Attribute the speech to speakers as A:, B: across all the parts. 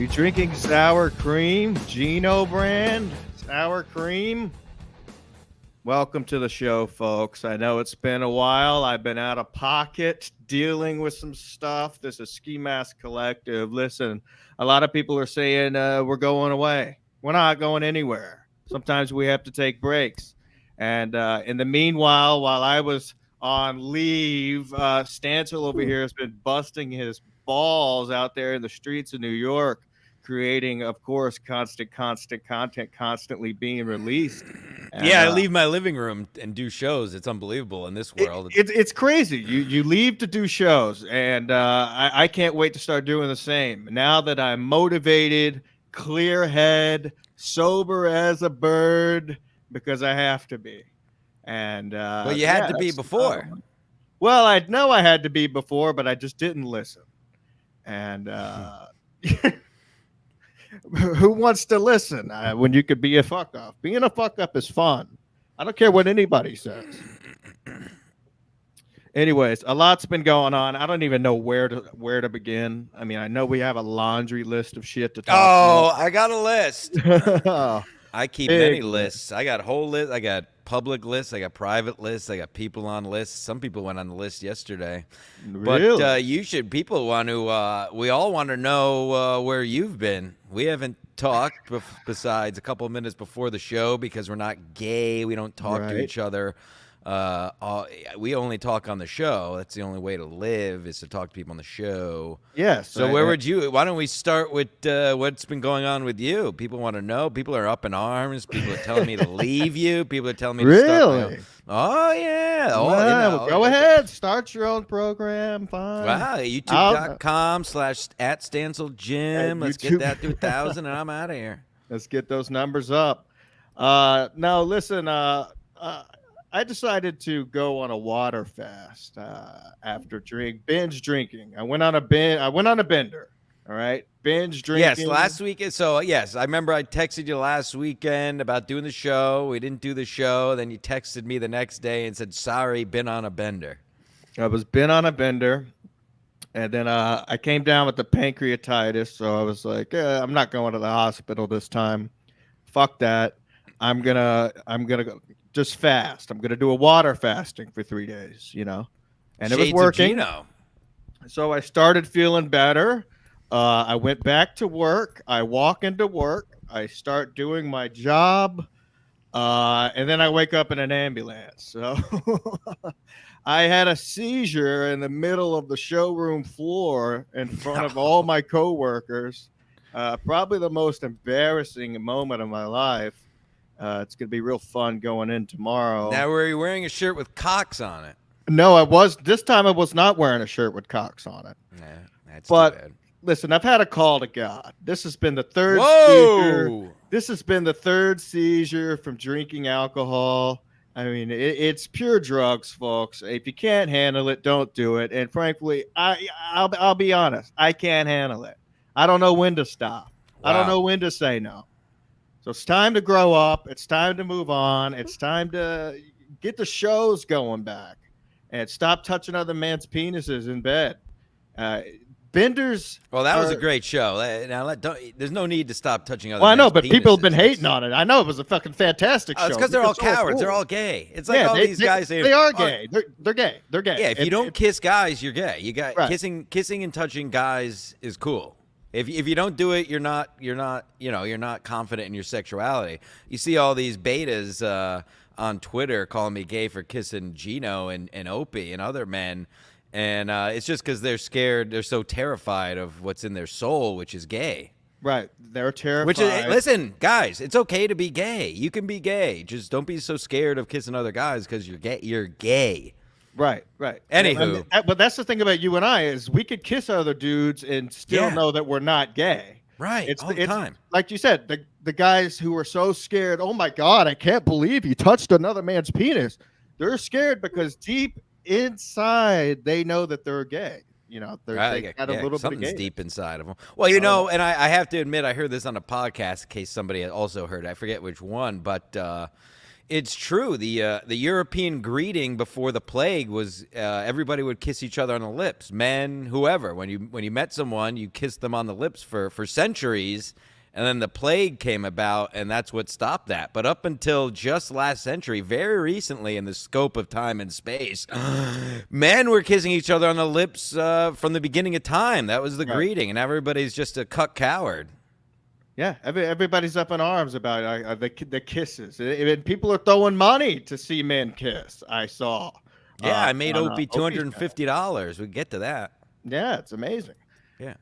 A: You drinking sour cream? Gino brand? Sour cream? Welcome to the show, folks. I know it's been a while. I've been out of pocket dealing with some stuff. This is Ski Mask Collective. Listen, a lot of people are saying we're going away. We're not going anywhere. Sometimes we have to take breaks. And in the meanwhile, while I was on leave, Stancil over here has been busting his balls out there in the streets of New York, creating, of course, constant content constantly being released. And,
B: I leave my living room and do shows. It's unbelievable in this world.
A: It's crazy. You leave to do shows, and I can't wait to start doing the same. Now that I'm motivated, clear head, sober as a bird, because I have to be. And
B: well, you had to be before.
A: Well, I know I had to be before, but I just didn't listen. And who wants to listen when you could be a fuck up? Being a fuck up is fun. I don't care what anybody says. Anyways, a lot's been going on. I don't even know where to begin. I mean, I know we have a laundry list of shit to talk about.
B: I got a list. I keep many lists. I got whole lists. I got public lists. I got private lists. I got people on lists. Some people went on the list yesterday.
A: Really?
B: But you should. People want to. We all want to know where you've been. We haven't talked besides a couple of minutes before the show because we're not gay. We don't talk to each other. We only talk on the show. That's the only way to live is to talk to people on the show.
A: Yes.
B: So why don't we start with what's been going on with you? People want to know. People are up in arms. People are telling me to leave you. People are telling me to start. Oh, yeah.
A: Well, go ahead. Start your own program. Fine.
B: Wow. YouTube.com/StancilJim. Let's get that to 1,000 and I'm out of here.
A: Let's get those numbers up. Now, listen, I decided to go on a water fast after binge drinking. I went on a bender. All right, binge drinking.
B: Yes, last week. So yes, I remember I texted you last weekend about doing the show. We didn't do the show. Then you texted me the next day and said, "Sorry, been on a bender."
A: I was been on a bender, and then I came down with the pancreatitis. So I was like, I'm not going to the hospital this time. Fuck that. I'm gonna go. Just fast. I'm going to do a water fasting for 3 days, and it was working. So I started feeling better. I went back to work. I walk into work. I start doing my job. And then I wake up in an ambulance. So I had a seizure in the middle of the showroom floor in front of all my coworkers. Probably the most embarrassing moment of my life. It's going to be real fun going in tomorrow.
B: Now, were you wearing a shirt with cocks on it?
A: No, this time I was not wearing a shirt with cocks on it.
B: Nah, that's
A: too
B: bad.
A: Listen, I've had a call to God. This has been the third seizure. This has been the third seizure from drinking alcohol. I mean, it's pure drugs, folks. If you can't handle it, don't do it. And frankly, I'll be honest. I can't handle it. I don't know when to stop. Wow. I don't know when to say no. So it's time to grow up. It's time to move on. It's time to get the shows going back and stop touching other man's penises in bed. Benders.
B: Well, that was a great show. Now, there's no need to stop touching other.
A: Well, I know,
B: men's
A: but
B: penises.
A: people have been hating on it. I know it was a fucking fantastic show.
B: It's because they're all cowards. Cool. They're all gay. It's like all these guys.
A: They are gay. They're gay. They're gay.
B: Yeah, if you don't kiss guys, you're gay. You got kissing and touching guys is cool. If you don't do it, you're not confident in your sexuality. You see all these betas on Twitter calling me gay for kissing Gino and Opie and other men, and it's just because they're scared. They're so terrified of what's in their soul, which is gay.
A: Right, they're terrified.
B: Listen, guys, it's okay to be gay. You can be gay. Just don't be so scared of kissing other guys because you're gay. You're gay.
A: Right.
B: Anywho,
A: but that's the thing about you and I is we could kiss other dudes and still know that we're not gay.
B: Right. It's all the time.
A: Like you said, the guys who are so scared. Oh my God, I can't believe you touched another man's penis. They're scared because deep inside they know that they're gay. They got a little bit of gay.
B: Deep inside of them. Well, and I have to admit, I heard this on a podcast in case somebody also heard it. I forget which one, but It's true. The European greeting before the plague was everybody would kiss each other on the lips, men, whoever. When you met someone, you kissed them on the lips for centuries, and then the plague came about, and that's what stopped that. But up until just last century, very recently in the scope of time and space, men were kissing each other on the lips from the beginning of time. That was the greeting, and everybody's just a cuck coward.
A: Yeah, everybody's up in arms about the kisses. And people are throwing money to see men kiss. I saw.
B: Yeah, I made Opie $250. We get to that.
A: Yeah, it's amazing.
B: Yeah.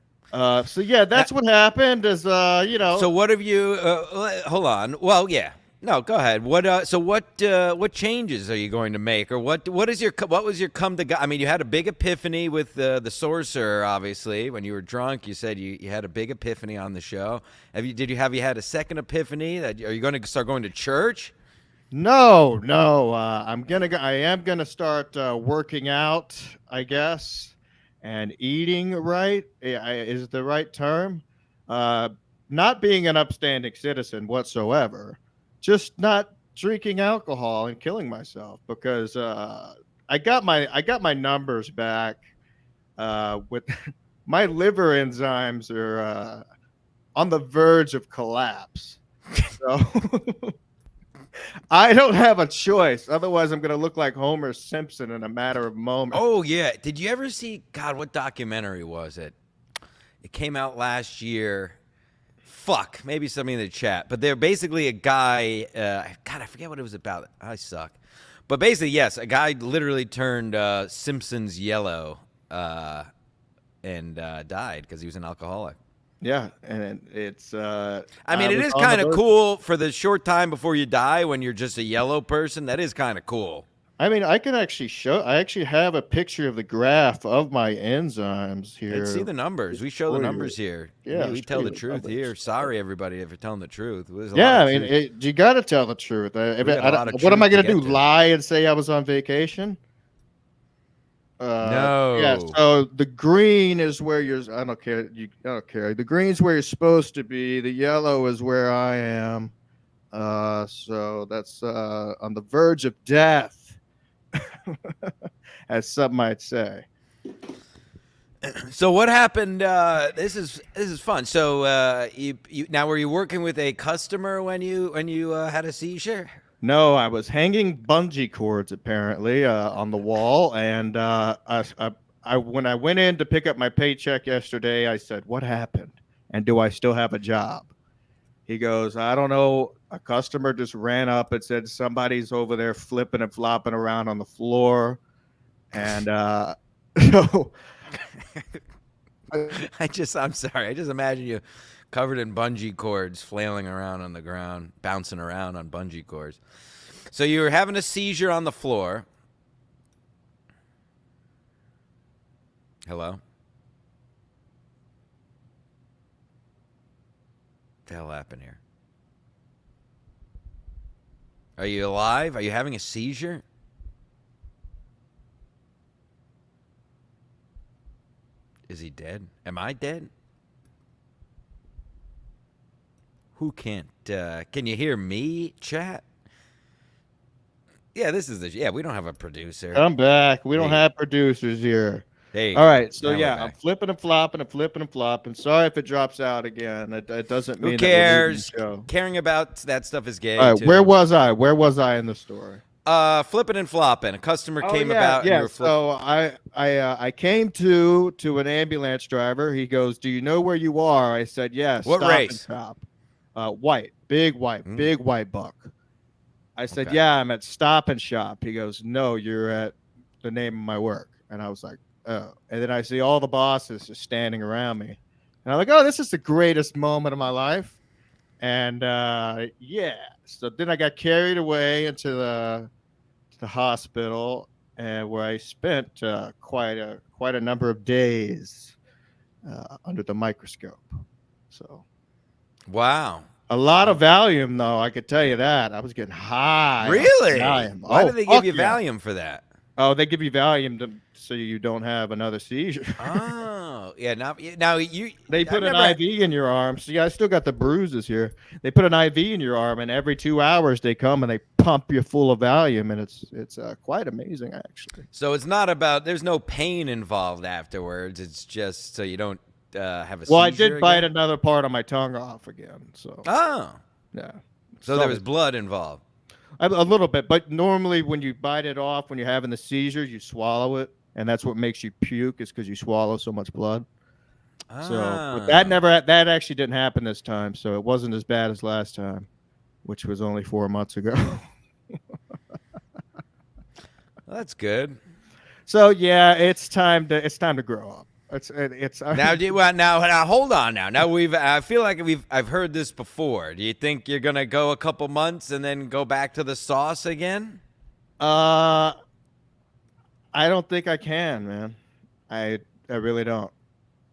A: So yeah, that's what happened. Is you know.
B: So what have you? Hold on. Well, yeah. No, go ahead. What? So what changes are you going to make, or what was your come to God? I mean, you had a big epiphany with the sorcerer, obviously. When you were drunk, you said you had a big epiphany on the show. Have you had a second epiphany? Are you going to start going to church?
A: No. I am gonna start working out, I guess, and eating right. Is the right term? Not being an upstanding citizen whatsoever. Just not drinking alcohol and killing myself because I got my numbers back with my liver enzymes are on the verge of collapse. So I don't have a choice. Otherwise, I'm going to look like Homer Simpson in a matter of moments.
B: Oh yeah. Did you ever see? God, what documentary was it? It came out last year. Fuck, maybe somebody in the chat. But they're basically a guy. God, I forget what it was about. I suck. But basically, yes, a guy literally turned Simpsons yellow and died because he was an alcoholic.
A: Yeah, and it's.
B: I mean, it is kind of cool for the short time before you die when you're just a yellow person. That is kind of cool.
A: I mean, I can actually show. I actually have a picture of the graph of my enzymes here.
B: Let's see the numbers. We show the numbers here.
A: Yeah,
B: we tell the truth here. Sorry, everybody, if you're telling the truth.
A: Yeah, I mean, you got to tell the truth. What am I going to do? Lie and say I was on vacation?
B: No.
A: Yeah. So the green is where you're. I don't care. I don't care. The green's where you're supposed to be. The yellow is where I am. So that's on the verge of death. As some might say.
B: So what happened? This is fun. So you now, were you working with a customer when you had a seizure?
A: No, I was hanging bungee cords apparently on the wall, and when I went in to pick up my paycheck yesterday, I said, "What happened? And do I still have a job?" He goes, "I don't know. A customer just ran up and said somebody's over there flipping and flopping around on the floor." And so
B: I'm sorry. I just imagine you covered in bungee cords, flailing around on the ground, bouncing around on bungee cords. So you were having a seizure on the floor. Hello? What the hell happened here? Are you alive? Are you having a seizure? Is he dead? Am I dead? Who can't? Can you hear me, chat? Yeah, we don't have a producer.
A: I'm back. We don't have producers here.
B: Hey.
A: All right. So yeah, I'm flipping and flopping and flipping and flopping. Sorry if it drops out again. It doesn't mean.
B: Who cares? Caring about that stuff is gay.
A: All right. Too. Where was I? Where was I in the story?
B: Flipping and flopping. A customer came about.
A: Yeah. So I came to an ambulance driver. He goes, "Do you know where you are?" I said, "Yes."
B: What race?
A: White, big white buck. I said,
B: Okay.
A: "Yeah, I'm at Stop and Shop." He goes, "No, you're at the name of my work." And I was like, "Oh." And then I see all the bosses just standing around me. And I'm like, "Oh, this is the greatest moment of my life." And yeah. So then I got carried away into the hospital, and where I spent quite a number of days under the microscope. So.
B: Wow.
A: A lot of Valium, though. I could tell you that. I was getting high.
B: Really?
A: Valium.
B: Why did they give you Valium for that?
A: Oh, they give you Valium so you don't have another seizure.
B: Oh, yeah. Now you.
A: They
B: I've
A: put an
B: never.
A: IV in your arm. See, I still got the bruises here. They put an IV in your arm, and every 2 hours they come and they pump you full of Valium, and it's quite amazing actually.
B: So it's not about. There's no pain involved afterwards. It's just so you don't have a
A: Well, I
B: seizure
A: did bite
B: again.
A: another part of my tongue off again, so
B: Oh,
A: yeah.
B: so there was blood involved.
A: A little bit, but normally when you bite it off, when you're having the seizures, you swallow it, and that's what makes you puke, is because you swallow so much blood. So but
B: Ah.
A: that actually didn't happen this time, so it wasn't as bad as last time, which was only 4 months ago.
B: Well, that's good.
A: So yeah, it's time to grow up. It's
B: Now hold on now I feel like I've heard this before. Do you think you're gonna go a couple months and then go back to the sauce again?
A: I don't think I can, man. I really don't.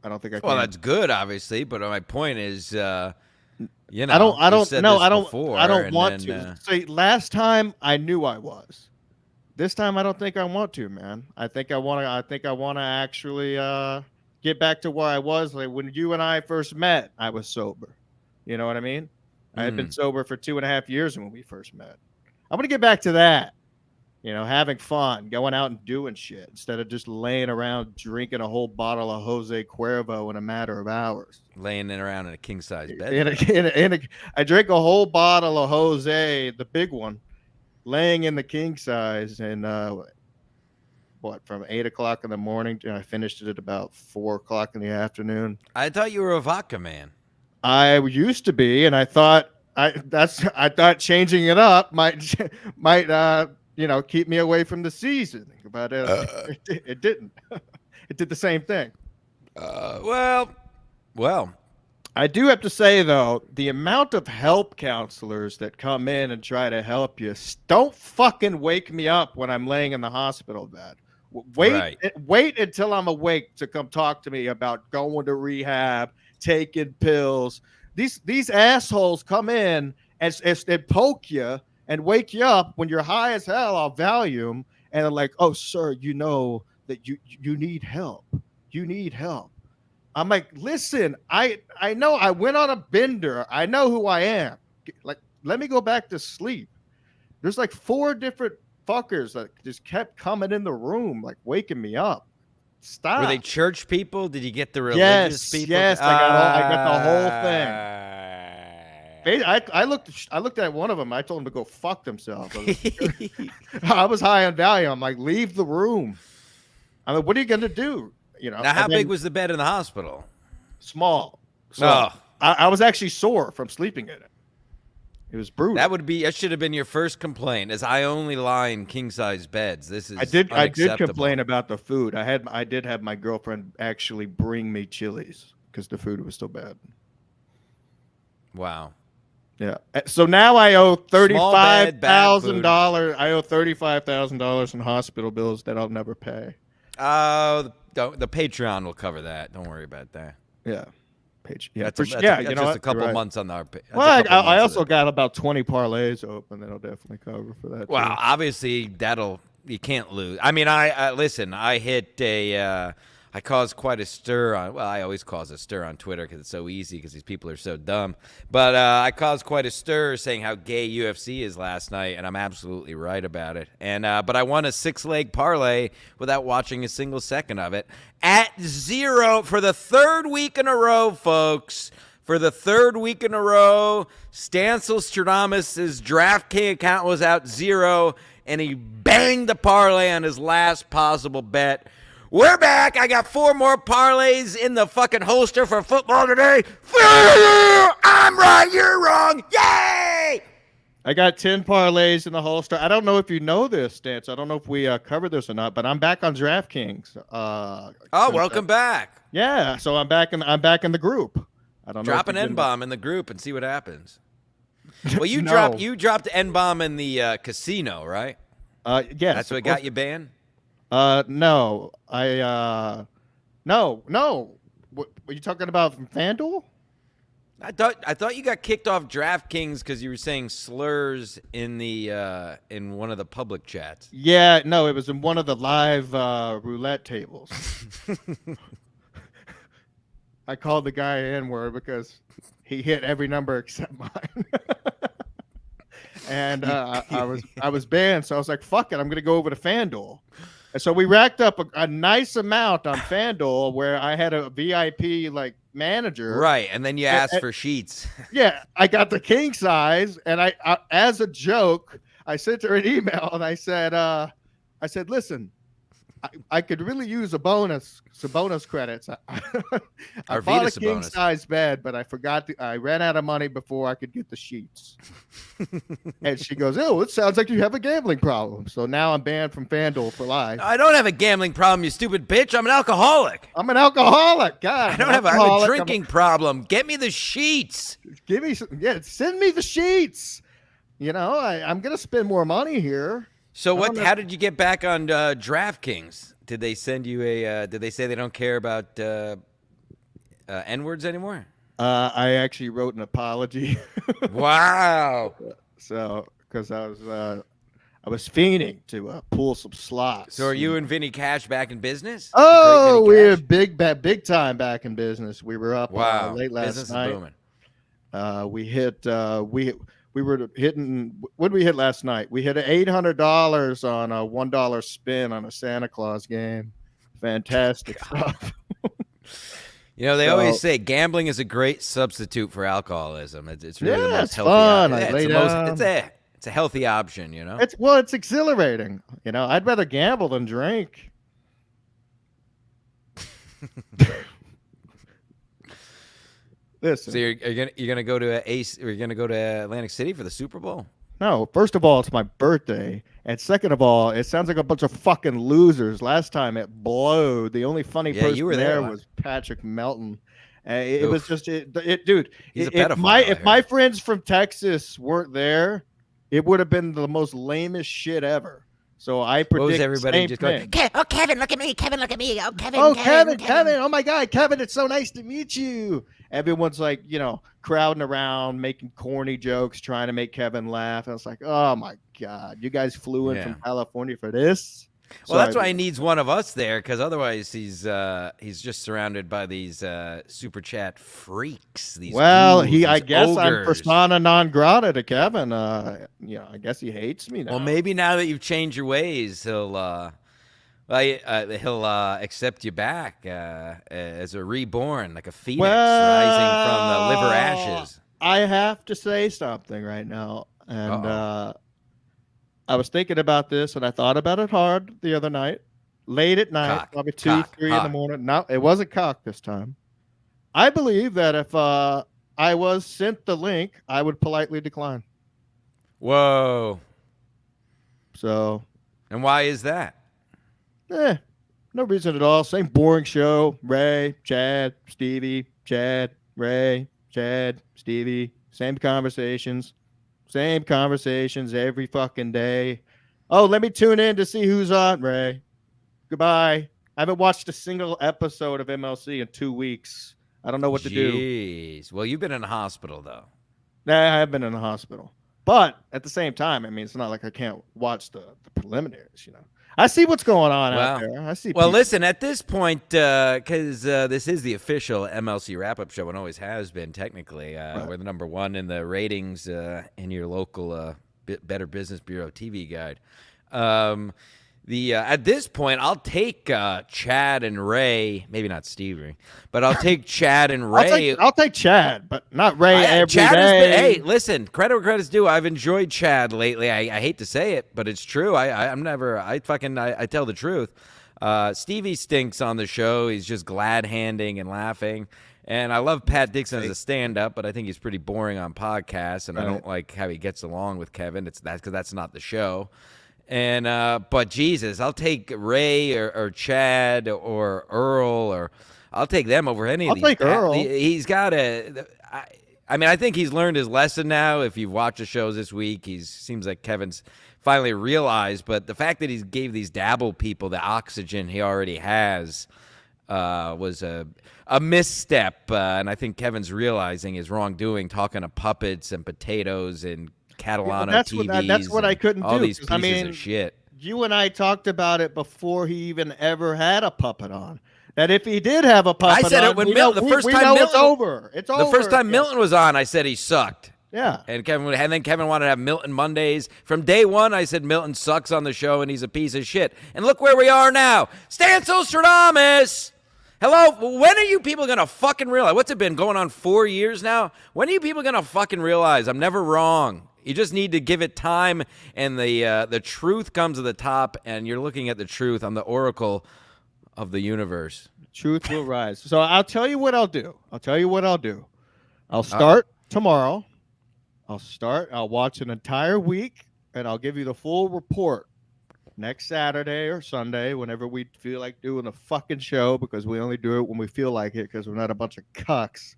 A: I don't think I
B: Well,
A: can.
B: that's good, obviously, but my point is,
A: I
B: you've
A: don't
B: said
A: no,
B: this
A: I don't
B: before,
A: I don't
B: and
A: want
B: then
A: to. See, last time I knew I was. This time I don't think I want to, man. I think I want to actually get back to where I was like when you and I first met. I was sober. You know what I mean? I had been sober for 2.5 years when we first met. I'm gonna get back to that. Having fun, going out and doing shit instead of just laying around drinking a whole bottle of Jose Cuervo in a matter of hours.
B: laying it around in a king size bed.
A: I drank a whole bottle of Jose, the big one, laying in the king size, and from 8 o'clock in the morning. I finished it at about 4 o'clock in the afternoon.
B: I thought you were a vodka man.
A: I used to be, and I thought changing it up might keep me away from the season, but it didn't. It did the same thing.
B: Well,
A: I do have to say though, the amount of help counselors that come in and try to help you don't fucking wake me up when I'm laying in the hospital bed.
B: Right.
A: Wait until I'm awake to come talk to me about going to rehab, taking pills. These assholes come in and poke you and wake you up when you're high as hell off Valium, and they're like, "Oh, sir, you know that you need help. You need help." I'm like, listen, I know I went on a bender. I know who I am. Like, let me go back to sleep. There's like 4 different fuckers that just kept coming in the room, like waking me up. Stop.
B: Were they church people? Did you get the religious people?
A: Yes, I got the whole thing. I looked at one of them. I told them to go fuck themselves. I was high on Valium. I'm like, leave the room. I'm like, what are you gonna do?
B: Now, how big was the bed in the hospital?
A: Small. So
B: Oh.
A: I was actually sore from sleeping in it. It was brutal.
B: That should have been your first complaint, as I only lie in king size beds. This is
A: I did
B: unacceptable.
A: complain about the food. I did have my girlfriend actually bring me Chili's because the food was so bad.
B: Wow.
A: Yeah. So now I owe
B: $35,000.
A: I owe $35,000 in hospital bills that I'll never pay.
B: The Patreon will cover that. Don't worry about that.
A: Yeah.
B: That's just a couple months on our.
A: Well, I also got about 20 parlays open that'll definitely cover for that.
B: Well,
A: too.
B: obviously you can't lose. I mean, listen. I hit I caused quite a stir on. Well, I always cause a stir on Twitter because it's so easy because these people are so dumb. But I caused quite a stir saying how gay UFC is last night, and I'm absolutely right about it. And but I won a 6-leg parlay without watching a single second of it at zero for the third week in a row, folks. For the third week in a row, Stancil Stradamus' DraftKings account was out zero, and he banged the parlay on his last possible bet. We're back. I got 4 more parlays in the fucking holster for football today. I'm right, you're wrong. Yay!
A: I got 10 parlays in the holster. I don't know if you know this, Stance. I don't know if we covered this or not, but I'm back on DraftKings.
B: Welcome back.
A: Yeah, so I'm back in the group. I don't know.
B: Drop an N-bomb in the group and see what happens. Well, you
A: No.
B: dropped N-bomb in the casino, right?
A: Yes.
B: That's what got you banned?
A: No. No. What are you talking about from FanDuel?
B: I thought you got kicked off DraftKings because you were saying slurs in the in one of the public chats.
A: Yeah, no, it was in one of the live roulette tables. I called the guy N-word because he hit every number except mine. And I was banned, so I was like, "Fuck it, I'm gonna go over to FanDuel." And so we racked up a nice amount on FanDuel, where I had a VIP like manager,
B: right? And then you asked for sheets.
A: Yeah, I got the king size, and I as a joke, I sent her an email, and I said, "Listen, I could really use some bonus credits. I bought a king size bed, but I forgot. I ran out of money before I could get the sheets." And she goes, "Oh, it sounds like you have a gambling problem." So now I'm banned from FanDuel for life.
B: I don't have a gambling problem, you stupid bitch. I'm an alcoholic.
A: I'm an alcoholic. God,
B: I don't have a drinking problem. Get me the sheets.
A: Give me some. Yeah, send me the sheets. You know, I'm gonna spend more money here.
B: So what? How did you get back on DraftKings? Did they send you a? Did they say they don't care about N-words anymore?
A: I actually wrote an apology.
B: Wow.
A: So because I was fiending to pull some slots.
B: So are you and Vinny Cash back in business?
A: Oh, we're big time back in business. We were up late last
B: business
A: night.
B: Is booming.
A: We hit we were hitting. What did we hit last night? We hit $800 on a $1 spin on a Santa Claus game. Fantastic stuff.
B: You know, they always say gambling is a great substitute for alcoholism. It's really the most healthy.
A: Fun.
B: It's a healthy option. You know.
A: It's exhilarating. You know, I'd rather gamble than drink. Listen.
B: So you're gonna go to you're gonna go to Atlantic City for the Super Bowl?
A: No, first of all, it's my birthday, and second of all, it sounds like a bunch of fucking losers. Last time it blowed. The only funny person there was Patrick Melton. It was just dude.
B: He's a pedophile.
A: If my friends from Texas weren't there, it would have been the most lamest shit ever. So I predict. What was everybody just going?
C: Oh, Kevin, look at me! Kevin, look at me! Oh, Kevin!
A: Oh, Kevin! Oh my God, Kevin! It's so nice to meet you. Everyone's like, crowding around, making corny jokes, trying to make Kevin laugh. And I was like, oh my God, you guys flew in from California for this?
B: Well, that's why he needs one of us there, because otherwise he's just surrounded by these super chat freaks.
A: I guess ogres. I'm persona non grata to Kevin. I guess he hates me now.
B: Well, maybe now that you've changed your ways, he'll accept you back as a reborn, like a phoenix rising from the liver ashes.
A: I have to say something right now, and I was thinking about this, and I thought about it hard the other night, late at night, probably 2, 3 in the morning. No, it wasn't cock this time. I believe that if I was sent the link, I would politely decline.
B: Whoa.
A: So.
B: And why is that?
A: No reason at all. Same boring show. Ray, Chad, Stevie, Chad, Ray, Chad, Stevie. Same conversations every fucking day. Oh, let me tune in to see who's on, Ray. Goodbye. I haven't watched a single episode of MLC in 2 weeks. I don't know what to do.
B: Jeez. Well, you've been in the hospital, though.
A: Yeah, I have been in the hospital. But at the same time, I mean, it's not like I can't watch the preliminaries, I see what's going on out there. I see.
B: Well, listen, at this point, because this is the official MLC wrap-up show and always has been, technically. We're the number one in the ratings in your local Better Business Bureau TV guide. At this point, I'll take Chad and Ray. Maybe not Stevie, but I'll take Chad and Ray.
A: I'll take Chad, but not Ray every day.
B: Hey, listen, credit where credit's due. I've enjoyed Chad lately. I hate to say it, but it's true. I tell the truth. Stevie stinks on the show. He's just glad-handing and laughing. And I love Pat Dixon as a stand-up, but I think he's pretty boring on podcasts, and I don't like how he gets along with Kevin. Because that's not the show. And but Jesus, I'll take Ray or Chad or Earl, or I'll take them over any of these.
A: I'll take Earl.
B: He's got I think he's learned his lesson now. If you've watched the shows this week, seems like Kevin's finally realized. But the fact that he gave these dabble people the oxygen he already has, was a misstep, and I think Kevin's realizing his wrongdoing, talking to puppets and potatoes and Catalano TVs.
A: That's what I couldn't
B: all
A: do.
B: These pieces of shit.
A: You and I talked about it before he even ever had a puppet on. That if he did have a puppet on,
B: I said it when Milton. The first time Milton,
A: it's over. It's over.
B: The first time Milton was on, I said he sucked.
A: Yeah.
B: And then Kevin wanted to have Milton Mondays. From day one, I said Milton sucks on the show and he's a piece of shit. And look where we are now. Stancil Stradamus. Hello? When are you people going to fucking realize? What's it been going on 4 years now? When are you people going to fucking realize I'm never wrong? You just need to give it time, and the truth comes to the top, and you're looking at the truth. I'm the oracle of the universe.
A: Truth will rise. So I'll tell you what I'll do. I'll start tomorrow. I'll watch an entire week, and I'll give you the full report next Saturday or Sunday, whenever we feel like doing a fucking show, because we only do it when we feel like it, because we're not a bunch of cucks.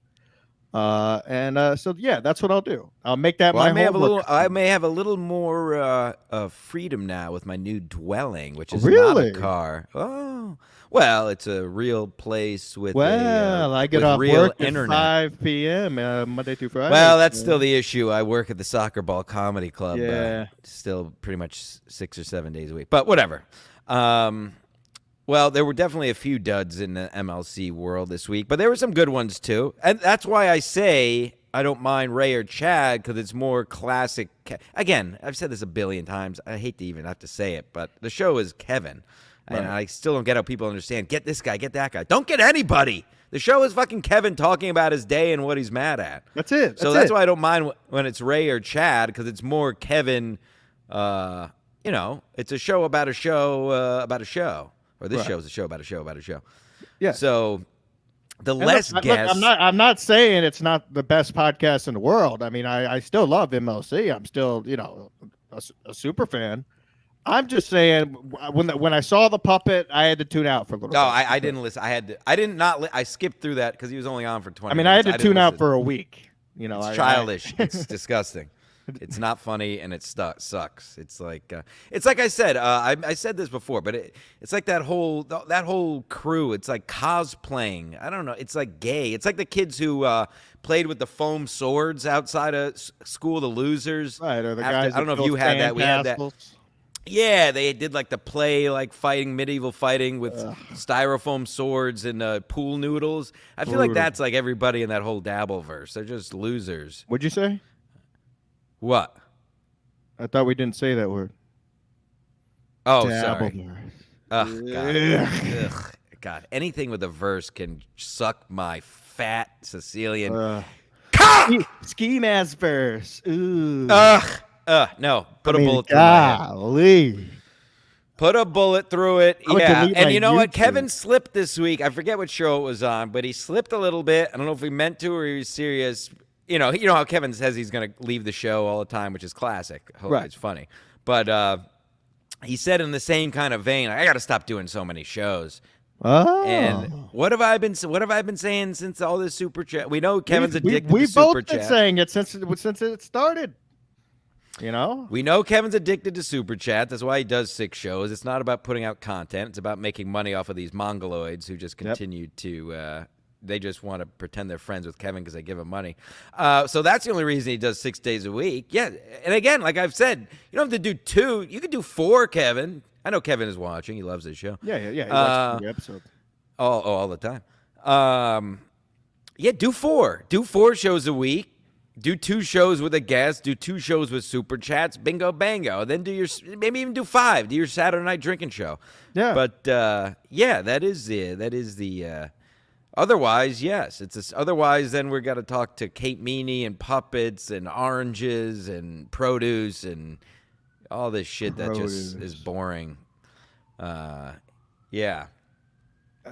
A: So yeah, that's what I'll do. I'll make that my homework.
B: I may have a little more freedom now with my new dwelling, which is
A: really?
B: not a car. Oh, well, it's a real place with.
A: I get off
B: real
A: work
B: internet.
A: at 5 p.m. Monday through Friday.
B: Well, that's still the issue. I work at the Soccer Ball Comedy Club.
A: Yeah.
B: Still pretty much 6 or 7 days a week, but whatever. Well, there were definitely a few duds in the MLC world this week, but there were some good ones too. And that's why I say I don't mind Ray or Chad, because it's more classic. Again, I've said this a billion times. I hate to even have to say it, but the show is Kevin. Right. And I still don't get how people understand. Get this guy, get that guy. Don't get anybody. The show is fucking Kevin talking about his day and what he's mad at.
A: That's it.
B: That's why I don't mind when it's Ray or Chad, because it's more Kevin. It's a show about a show about a show. Or this show is a show about a show about a show. Yeah. So the less guests.
A: I'm not saying it's not the best podcast in the world. I mean, I still love MLC. I'm still, a super fan. I'm just saying, when I saw the puppet, I had to tune out for a little bit.
B: No, I didn't listen. I skipped through that because he was only on for 20 minutes.
A: I had to tune out for a week.
B: It's childish. It's disgusting. It's not funny, and it sucks. It's like I said. I said this before, but it's like that whole crew. It's like cosplaying. I don't know. It's like gay. It's like the kids who played with the foam swords outside of school, the losers.
A: Right, or the guys.
B: I don't know if you had that. We had that. Yeah, they did like the play, like medieval fighting with styrofoam swords and pool noodles. I feel like that's like everybody in that whole Dabbleverse. They're just losers.
A: What'd you say?
B: What?
A: I thought we didn't say that word.
B: Oh, sorry. God. Ugh. God. Anything with a verse can suck my fat Sicilian cock!
A: Ski mask verse. Ooh.
B: No. Put a bullet through my head. Put a bullet through it. Yeah. And you know what? Kevin slipped this week. I forget what show it was on, but he slipped a little bit. I don't know if he meant to or he was serious. You know how Kevin says he's going to leave the show all the time, which is classic. Right. It's funny. But he said in the same kind of vein, I got to stop doing so many shows.
A: Oh.
B: And what have I been saying since all this super chat? We know Kevin's addicted to super chat.
A: We've both been saying it since it started.
B: We know Kevin's addicted to super chat. That's why he does 6 shows. It's not about putting out content. It's about making money off of these mongoloids who just continue to they just want to pretend they're friends with Kevin because they give him money. So that's the only reason he does 6 days a week. Yeah. And again, like I've said, you don't have to do 2. You could do 4, Kevin. I know Kevin is watching. He loves this show.
A: Yeah. He watches the episode.
B: All the time. Do 4. Do 4 shows a week. Do 2 shows with a guest. Do 2 shows with super chats. Bingo, bango. Then maybe even do 5. Do your Saturday night drinking show.
A: Yeah.
B: But that is the. Otherwise, yes. Otherwise, then we're got to talk to Kate Meany and puppets and oranges and produce and all this shit that just is boring. Yeah.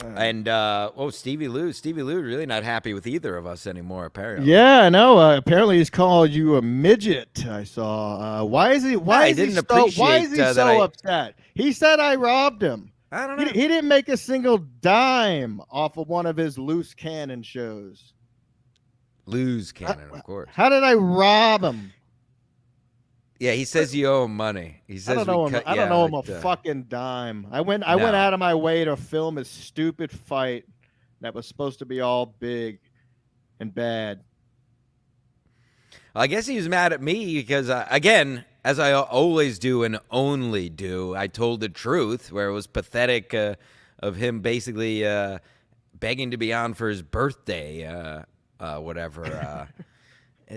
B: And Stevie Lou really not happy with either of us anymore, apparently.
A: Yeah, I know. Apparently he's called you a midget. I saw. Why is he so upset? He said I robbed him.
B: I don't know.
A: He didn't make a single dime off of one of his loose cannon shows.
B: Loose cannon, of course.
A: How did I rob him?
B: Yeah, he says you owe him money. He says
A: I don't know him. I don't know him a fucking dime. I went out of my way to film his stupid fight that was supposed to be all big and bad.
B: I guess he was mad at me because, again, as I always do and only do, I told the truth where it was pathetic of him basically begging to be on for his birthday, whatever.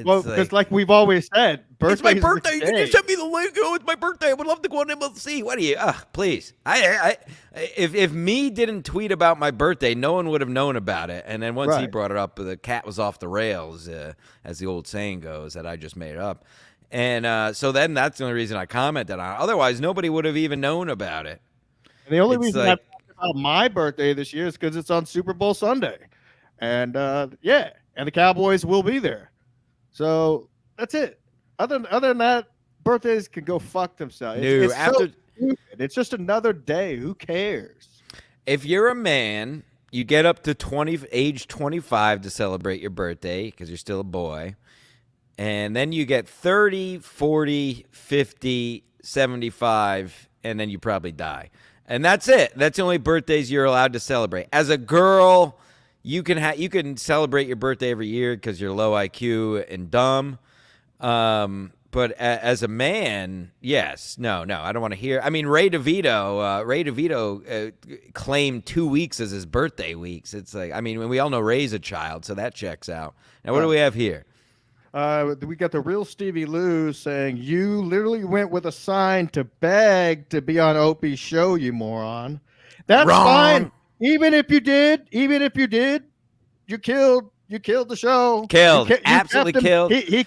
A: Well, because like we've always said,
B: it's my birthday. Can you send me the link? Oh, it's my birthday. I would love to go on MLC. What do you? Please. If me didn't tweet about my birthday, no one would have known about it. And then once he brought it up, the cat was off the rails, as the old saying goes that I just made up. And so then that's the only reason I commented on it. Otherwise, nobody would have even known about it.
A: And the only reason I talked about my birthday this year is because it's on Super Bowl Sunday. And and the Cowboys will be there. So that's it. Other than that, birthdays can go fuck themselves. It's just another day. Who cares?
B: If you're a man, you get up to age 25 to celebrate your birthday because you're still a boy. And then you get 30, 40, 50, 75, and then you probably die. And that's it. That's the only birthdays you're allowed to celebrate. As a girl, you can celebrate your birthday every year because you're low IQ and dumb. But as a man, yes, no, I don't want to hear. I mean, Ray DeVito claimed 2 weeks as his birthday weeks. It's like, I mean, we all know Ray's a child, so that checks out. Now, what do we have here?
A: We got the real Stevie Lew saying, you literally went with a sign to beg to be on Opie's show, you moron. That's
B: Wrong.
A: Fine. Even if you did, you killed the show.
B: Absolutely killed.
A: He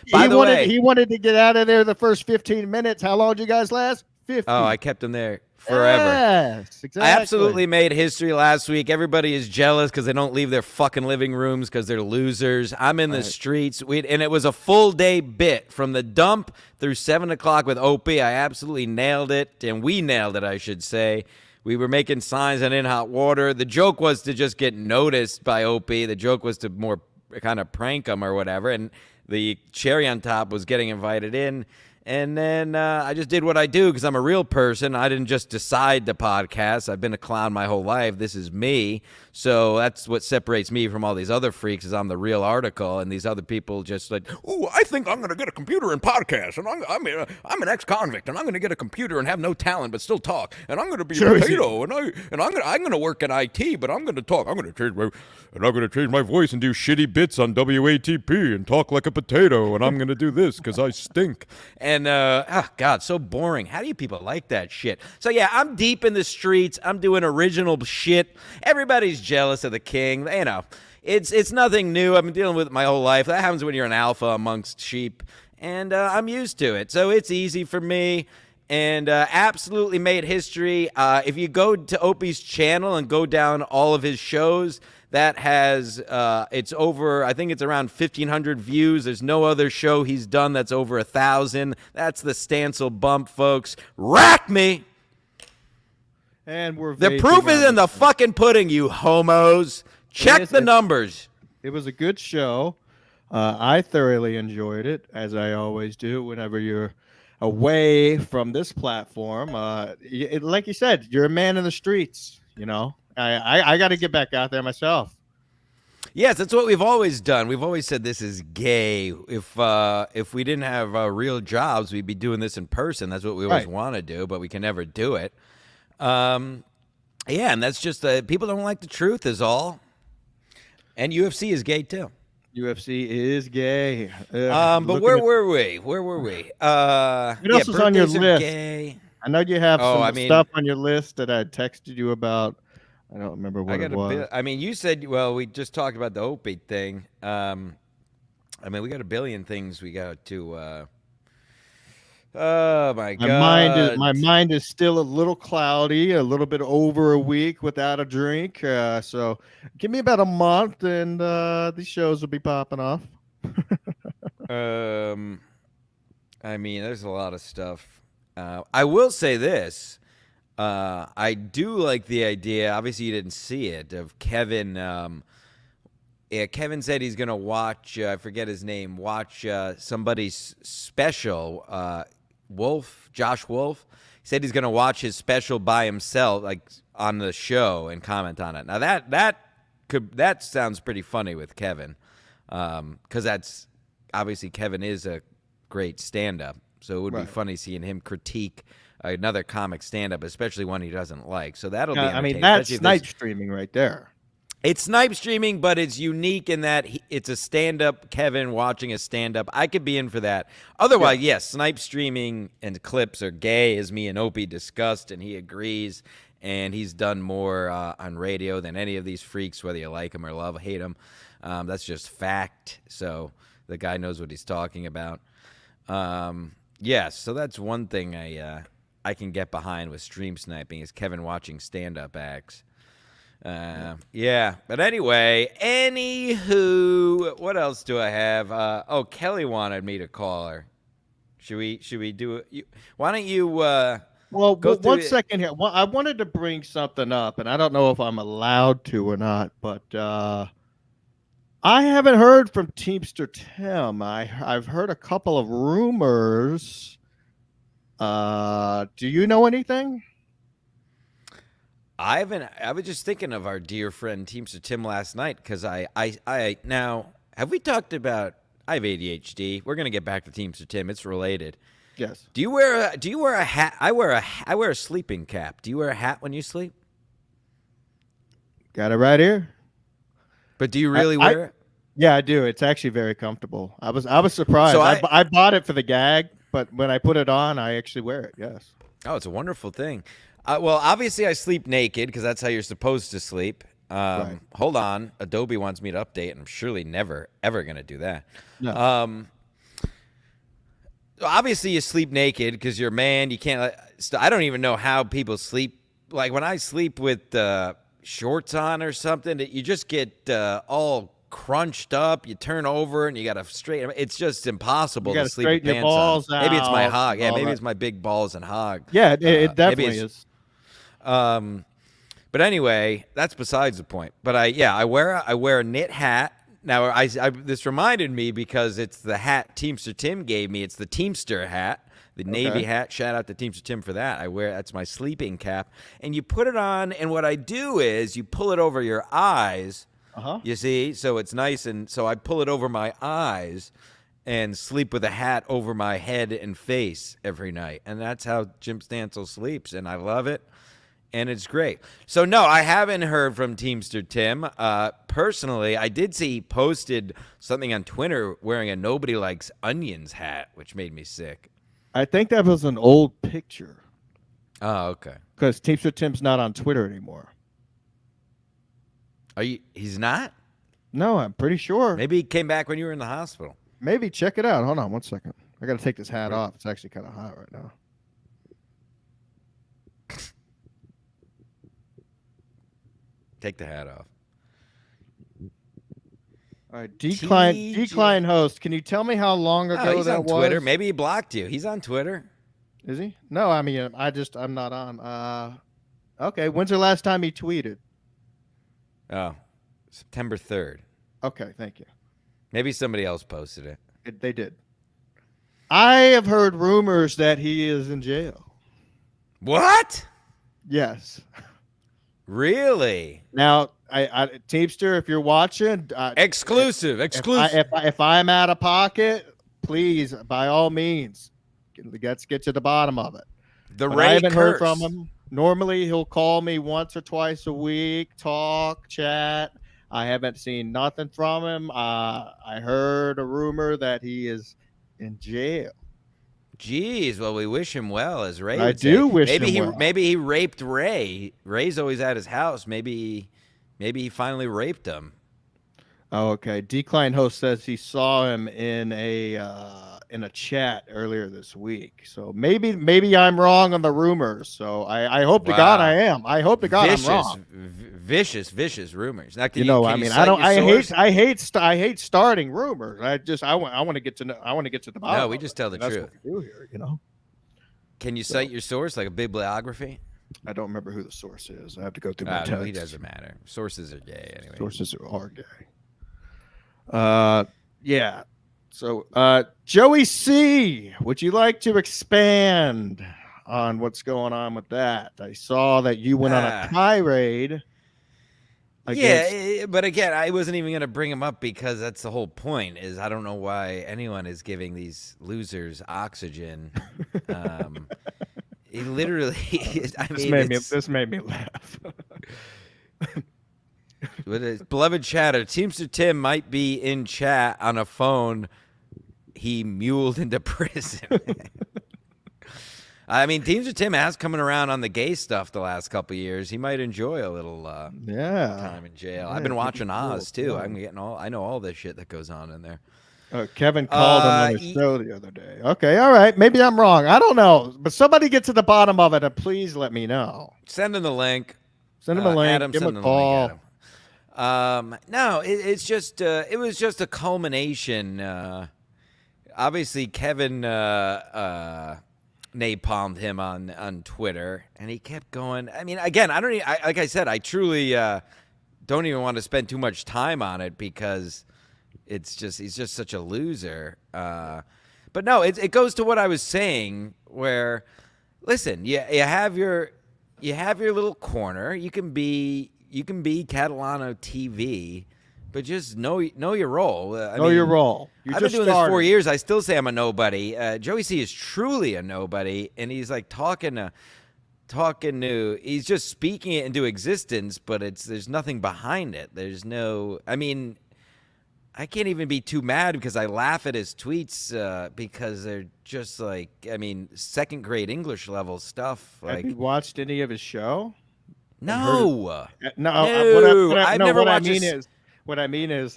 A: wanted to get out of there the first 15 minutes. How long did you guys last? 50.
B: Oh, I kept him there forever.
A: Yes, exactly.
B: I absolutely made history last week. Everybody is jealous because they don't leave their fucking living rooms because they're losers. I'm in the streets. And it was a full day bit from the dump through 7 o'clock with Opie. I absolutely nailed it, and we nailed it, I should say. We were making signs and in hot water. The joke was to just get noticed by Opie. The joke was to more kind of prank him or whatever. And the cherry on top was getting invited in. And then I just did what I do because I'm a real person. I didn't just decide to podcast. I've been a clown my whole life. This is me. So that's what separates me from all these other freaks is I'm the real article. And these other people just like, oh, I think I'm going to get a computer and podcast. And I'm an ex-convict. And I'm going to get a computer and have no talent but still talk. And I'm going to be a potato. And I'm going to work in IT, but I'm going to talk. I'm going to change my voice and do shitty bits on WATP and talk like a potato. And I'm going to do this because I stink. And, God, so boring. How do you people like that shit? So, yeah, I'm deep in the streets. I'm doing original shit. Everybody's jealous of the king. You know, it's nothing new. I've been dealing with it my whole life. That happens when you're an alpha amongst sheep. And I'm used to it. So it's easy for me. And absolutely made history. If you go to Opie's channel and go down all of his shows, that has, it's over, I think it's around 1,500 views. There's no other show he's done that's over 1,000. That's the Stancil bump, folks. Rack me!
A: And
B: the proof is in the fucking pudding, you homos. Check the numbers.
A: It was a good show. I thoroughly enjoyed it, as I always do whenever you're away from this platform. Like you said, you're a man in the streets, you know. I got to get back out there myself.
B: Yes, that's what we've always done. We've always said this is gay. If we didn't have real jobs, we'd be doing this in person. That's what we always want to do, but we can never do it. Yeah, and that's just people don't like the truth is all. And UFC is gay too.
A: UFC is gay.
B: But where were we? What
A: else is on your list?
B: Gay.
A: I know you have some stuff on your list that I texted you about. I don't remember what it was.
B: I mean, you said, well, we just talked about the Opie thing. I mean, we got a billion things we got to. Oh my God!
A: My mind is still a little cloudy. A little bit over a week without a drink. So give me about a month, and these shows will be popping off.
B: I mean, there's a lot of stuff. I will say this. I do like the idea. Obviously, you didn't see it of Kevin. Kevin said he's gonna watch. I forget his name. Watch somebody's special. Josh Wolf, he said he's going to watch his special by himself, like on the show, and comment on it. Now that sounds pretty funny with Kevin, because that's obviously Kevin is a great stand-up, so it would be funny seeing him critique another comic stand-up, especially one he doesn't like. So that'll be entertaining.
A: That's snipe streaming right there.
B: It's snipe streaming, but it's unique in that it's a stand-up Kevin watching a stand-up. I could be in for that. Otherwise, yes, snipe streaming and clips are gay, as me and Opie discussed, and he agrees. And he's done more on radio than any of these freaks, whether you like him or hate him. That's just fact. So the guy knows what he's talking about. Yes, so that's one thing I can get behind with stream sniping is Kevin watching stand-up acts. Yeah, but anyway, anywho, what else do I have? Kelly wanted me to call her. Should we do it? Why don't you? Well,
A: one second here. Well, I wanted to bring something up, and I don't know if I'm allowed to or not, but I haven't heard from Teamster Tim. I've heard a couple of rumors. Do you know anything?
B: I was just thinking of our dear friend Teamster Tim last night because I now have we talked about I have ADHD. We're gonna get back to Teamster Tim. It's related.
A: Yes.
B: Do you wear a hat? I wear a sleeping cap. Do you wear a hat when you sleep?
A: Got it right here.
B: But do you really wear it?
A: Yeah, I do. It's actually very comfortable. I was surprised. So I bought it for the gag, but when I put it on, I actually wear it. Yes.
B: Oh, it's a wonderful thing. Well, obviously I sleep naked because that's how you're supposed to sleep. Right. Hold on. Adobe wants me to update, and I'm surely never, ever going to do that. No. Obviously you sleep naked because you're a man. You can't. I don't even know how people sleep. Like when I sleep with shorts on or something, you just get all crunched up. You turn over and you got to straighten. It's just impossible to sleep with pants
A: balls
B: on. Maybe it's my hog. Yeah, maybe it's my big balls and hog.
A: Yeah, it definitely is.
B: But anyway, that's besides the point. But I wear a knit hat. Now this reminded me because it's the hat Teamster Tim gave me. It's the Teamster hat, the Navy hat. Shout out to Teamster Tim for that. That's my sleeping cap. And you put it on, and what I do is you pull it over your eyes. You see, so it's nice, and so I pull it over my eyes and sleep with a hat over my head and face every night, and that's how Jim Stancil sleeps, and I love it, and it's great. So no, I haven't heard from Teamster Tim. Personally, I did see he posted something on Twitter wearing a Nobody Likes Onions hat, which made me sick.
A: I think that was an old picture.
B: Oh, okay.
A: Because Teamster Tim's not on Twitter anymore.
B: He's not?
A: No, I'm pretty sure.
B: Maybe he came back when you were in the hospital.
A: Maybe. Check it out. Hold on one second. I got to take this hat off. It's actually kind of hot right now.
B: Take the hat off.
A: All right, decline host. Can you tell me how long ago
B: he's
A: that
B: on
A: was?
B: Twitter. Maybe he blocked you. He's on Twitter.
A: Is he? No, I mean, I'm not on. Okay, when's the last time he tweeted?
B: Oh, September 3rd.
A: Okay, thank you.
B: Maybe somebody else posted it.
A: They did. I have heard rumors that he is in jail.
B: What?
A: Yes.
B: Really?
A: Now, Teamster, if you're watching,
B: exclusive.
A: If I'm out of pocket, please, by all means, let's get to the bottom of it. I haven't heard from him. Normally, he'll call me once or twice a week, talk, chat. I haven't seen nothing from him. I heard a rumor that he is in jail.
B: Jeez, well, we wish him well, as Ray
A: I
B: would
A: do
B: say.
A: wish him well.
B: Maybe he raped Ray. Ray's always at his house. Maybe he finally raped him.
A: Oh, okay. Decline host says he saw him in a chat earlier this week. So maybe I'm wrong on the rumors. So I hope to God I am. I hope to God I'm wrong.
B: Vicious rumors. Now,
A: I hate starting rumors. I want to get to know. I want to get to the bottom.
B: No, we just tell the truth.
A: That's what we do here,
B: Can you cite your source, like a bibliography?
A: I don't remember who the source is. I have to go through my text.
B: No, he doesn't matter. Sources are gay anyway.
A: Sources are gay. Yeah. So, Joey C, would you like to expand on what's going on with that? I saw that you went on a tirade.
B: Yeah, but again, I wasn't even going to bring him up because that's the whole point. Is I don't know why anyone is giving these losers oxygen. He literally.
A: This made me laugh.
B: But his beloved chatter, Teamster Tim might be in chat on a phone he muled into prison. I mean, Teamster Tim has coming around on the gay stuff the last couple of years. He might enjoy a little time in jail.
A: Yeah,
B: I've been watching Oz too.
A: Yeah.
B: I know all this shit that goes on in there.
A: Kevin called him on the show the other day. Okay, all right. Maybe I'm wrong. I don't know. But somebody get to the bottom of it and please let me know.
B: Send him the link.
A: Send him a link.
B: Adam,
A: give him
B: send
A: a
B: him
A: call.
B: The link, no, it was just a culmination. Obviously, Kevin napalmed him on Twitter, and he kept going. I mean, again, like I said, I truly don't even want to spend too much time on it because he's just such a loser. But no, it goes to what I was saying, where listen, you have your little corner. You can be Catalano TV, but just know your role.
A: Your role.
B: I've been doing this 4 years. I still say I'm a nobody. Joey C is truly a nobody, and he's like talking to. He's just speaking it into existence, but there's nothing behind it. There's no. I mean, I can't even be too mad because I laugh at his tweets because they're just like, I mean, second grade English level stuff. Like,
A: have you watched any of his show?
B: No.
A: I've never watched. What I mean is,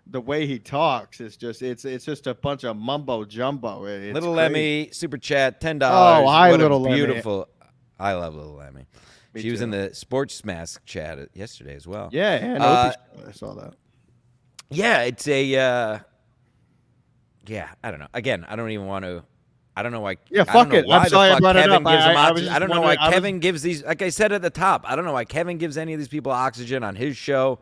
A: the way he talks is just a bunch of mumbo jumbo. It's
B: Little
A: crazy.
B: Lemmy super chat $10.
A: Oh, hi,
B: what
A: Little
B: a beautiful. Lemmy. I love Little Lemmy. She was in the Sports Mask chat yesterday as well.
A: Yeah, and Opie, I saw that.
B: Yeah, it's a. Yeah, I don't know. Again, I don't even want to. I don't know why.
A: Yeah, fuck it. I'm sorry I brought it up.
B: I don't know why Kevin gives these. Like I said at the top, I don't know why Kevin gives any of these people oxygen on his show,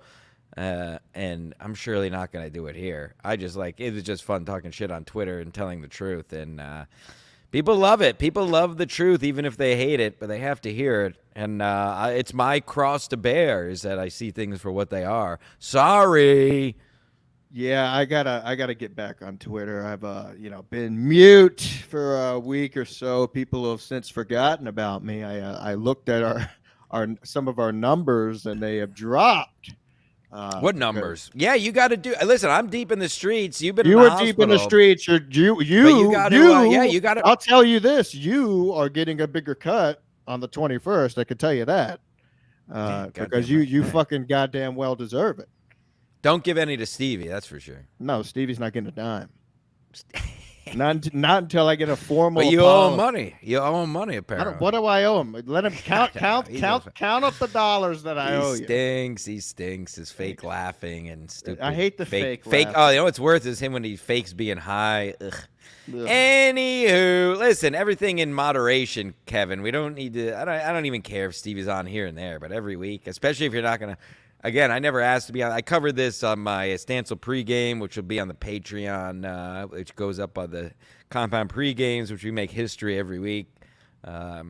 B: and I'm surely not going to do it here. It was just fun talking shit on Twitter and telling the truth, and people love it. People love the truth, even if they hate it, but they have to hear it. And it's my cross to bear is that I see things for what they are. Sorry.
A: Yeah, I gotta get back on Twitter. I've been mute for a week or so. People have since forgotten about me. I looked at some of our numbers and they have dropped.
B: What numbers? Yeah, you got to do. Listen, I'm deep in the streets. You've been.
A: You were deep in the streets. You got to. I'll tell you this: you are getting a bigger cut on the 21st. I can tell you that because you fucking goddamn well deserve it.
B: Don't give any to Stevie, that's for sure.
A: No, Stevie's not getting a dime. not until I get a formal.
B: But you owe him money. You owe him money, apparently.
A: What do I owe him? Let him count up the dollars that I owe you.
B: He stinks. His fake laughing and stupid.
A: I hate the fake.
B: Oh, you know what's worse is him when he fakes being high. Ugh. Anywho, listen, everything in moderation, Kevin. We don't need to. I don't even care if Stevie's on here and there, but every week, especially if you're not gonna. Again, I never asked to be on. I covered this on my Stancil pregame, which will be on the Patreon, which goes up on the Compound pregames, which we make history every week.
A: How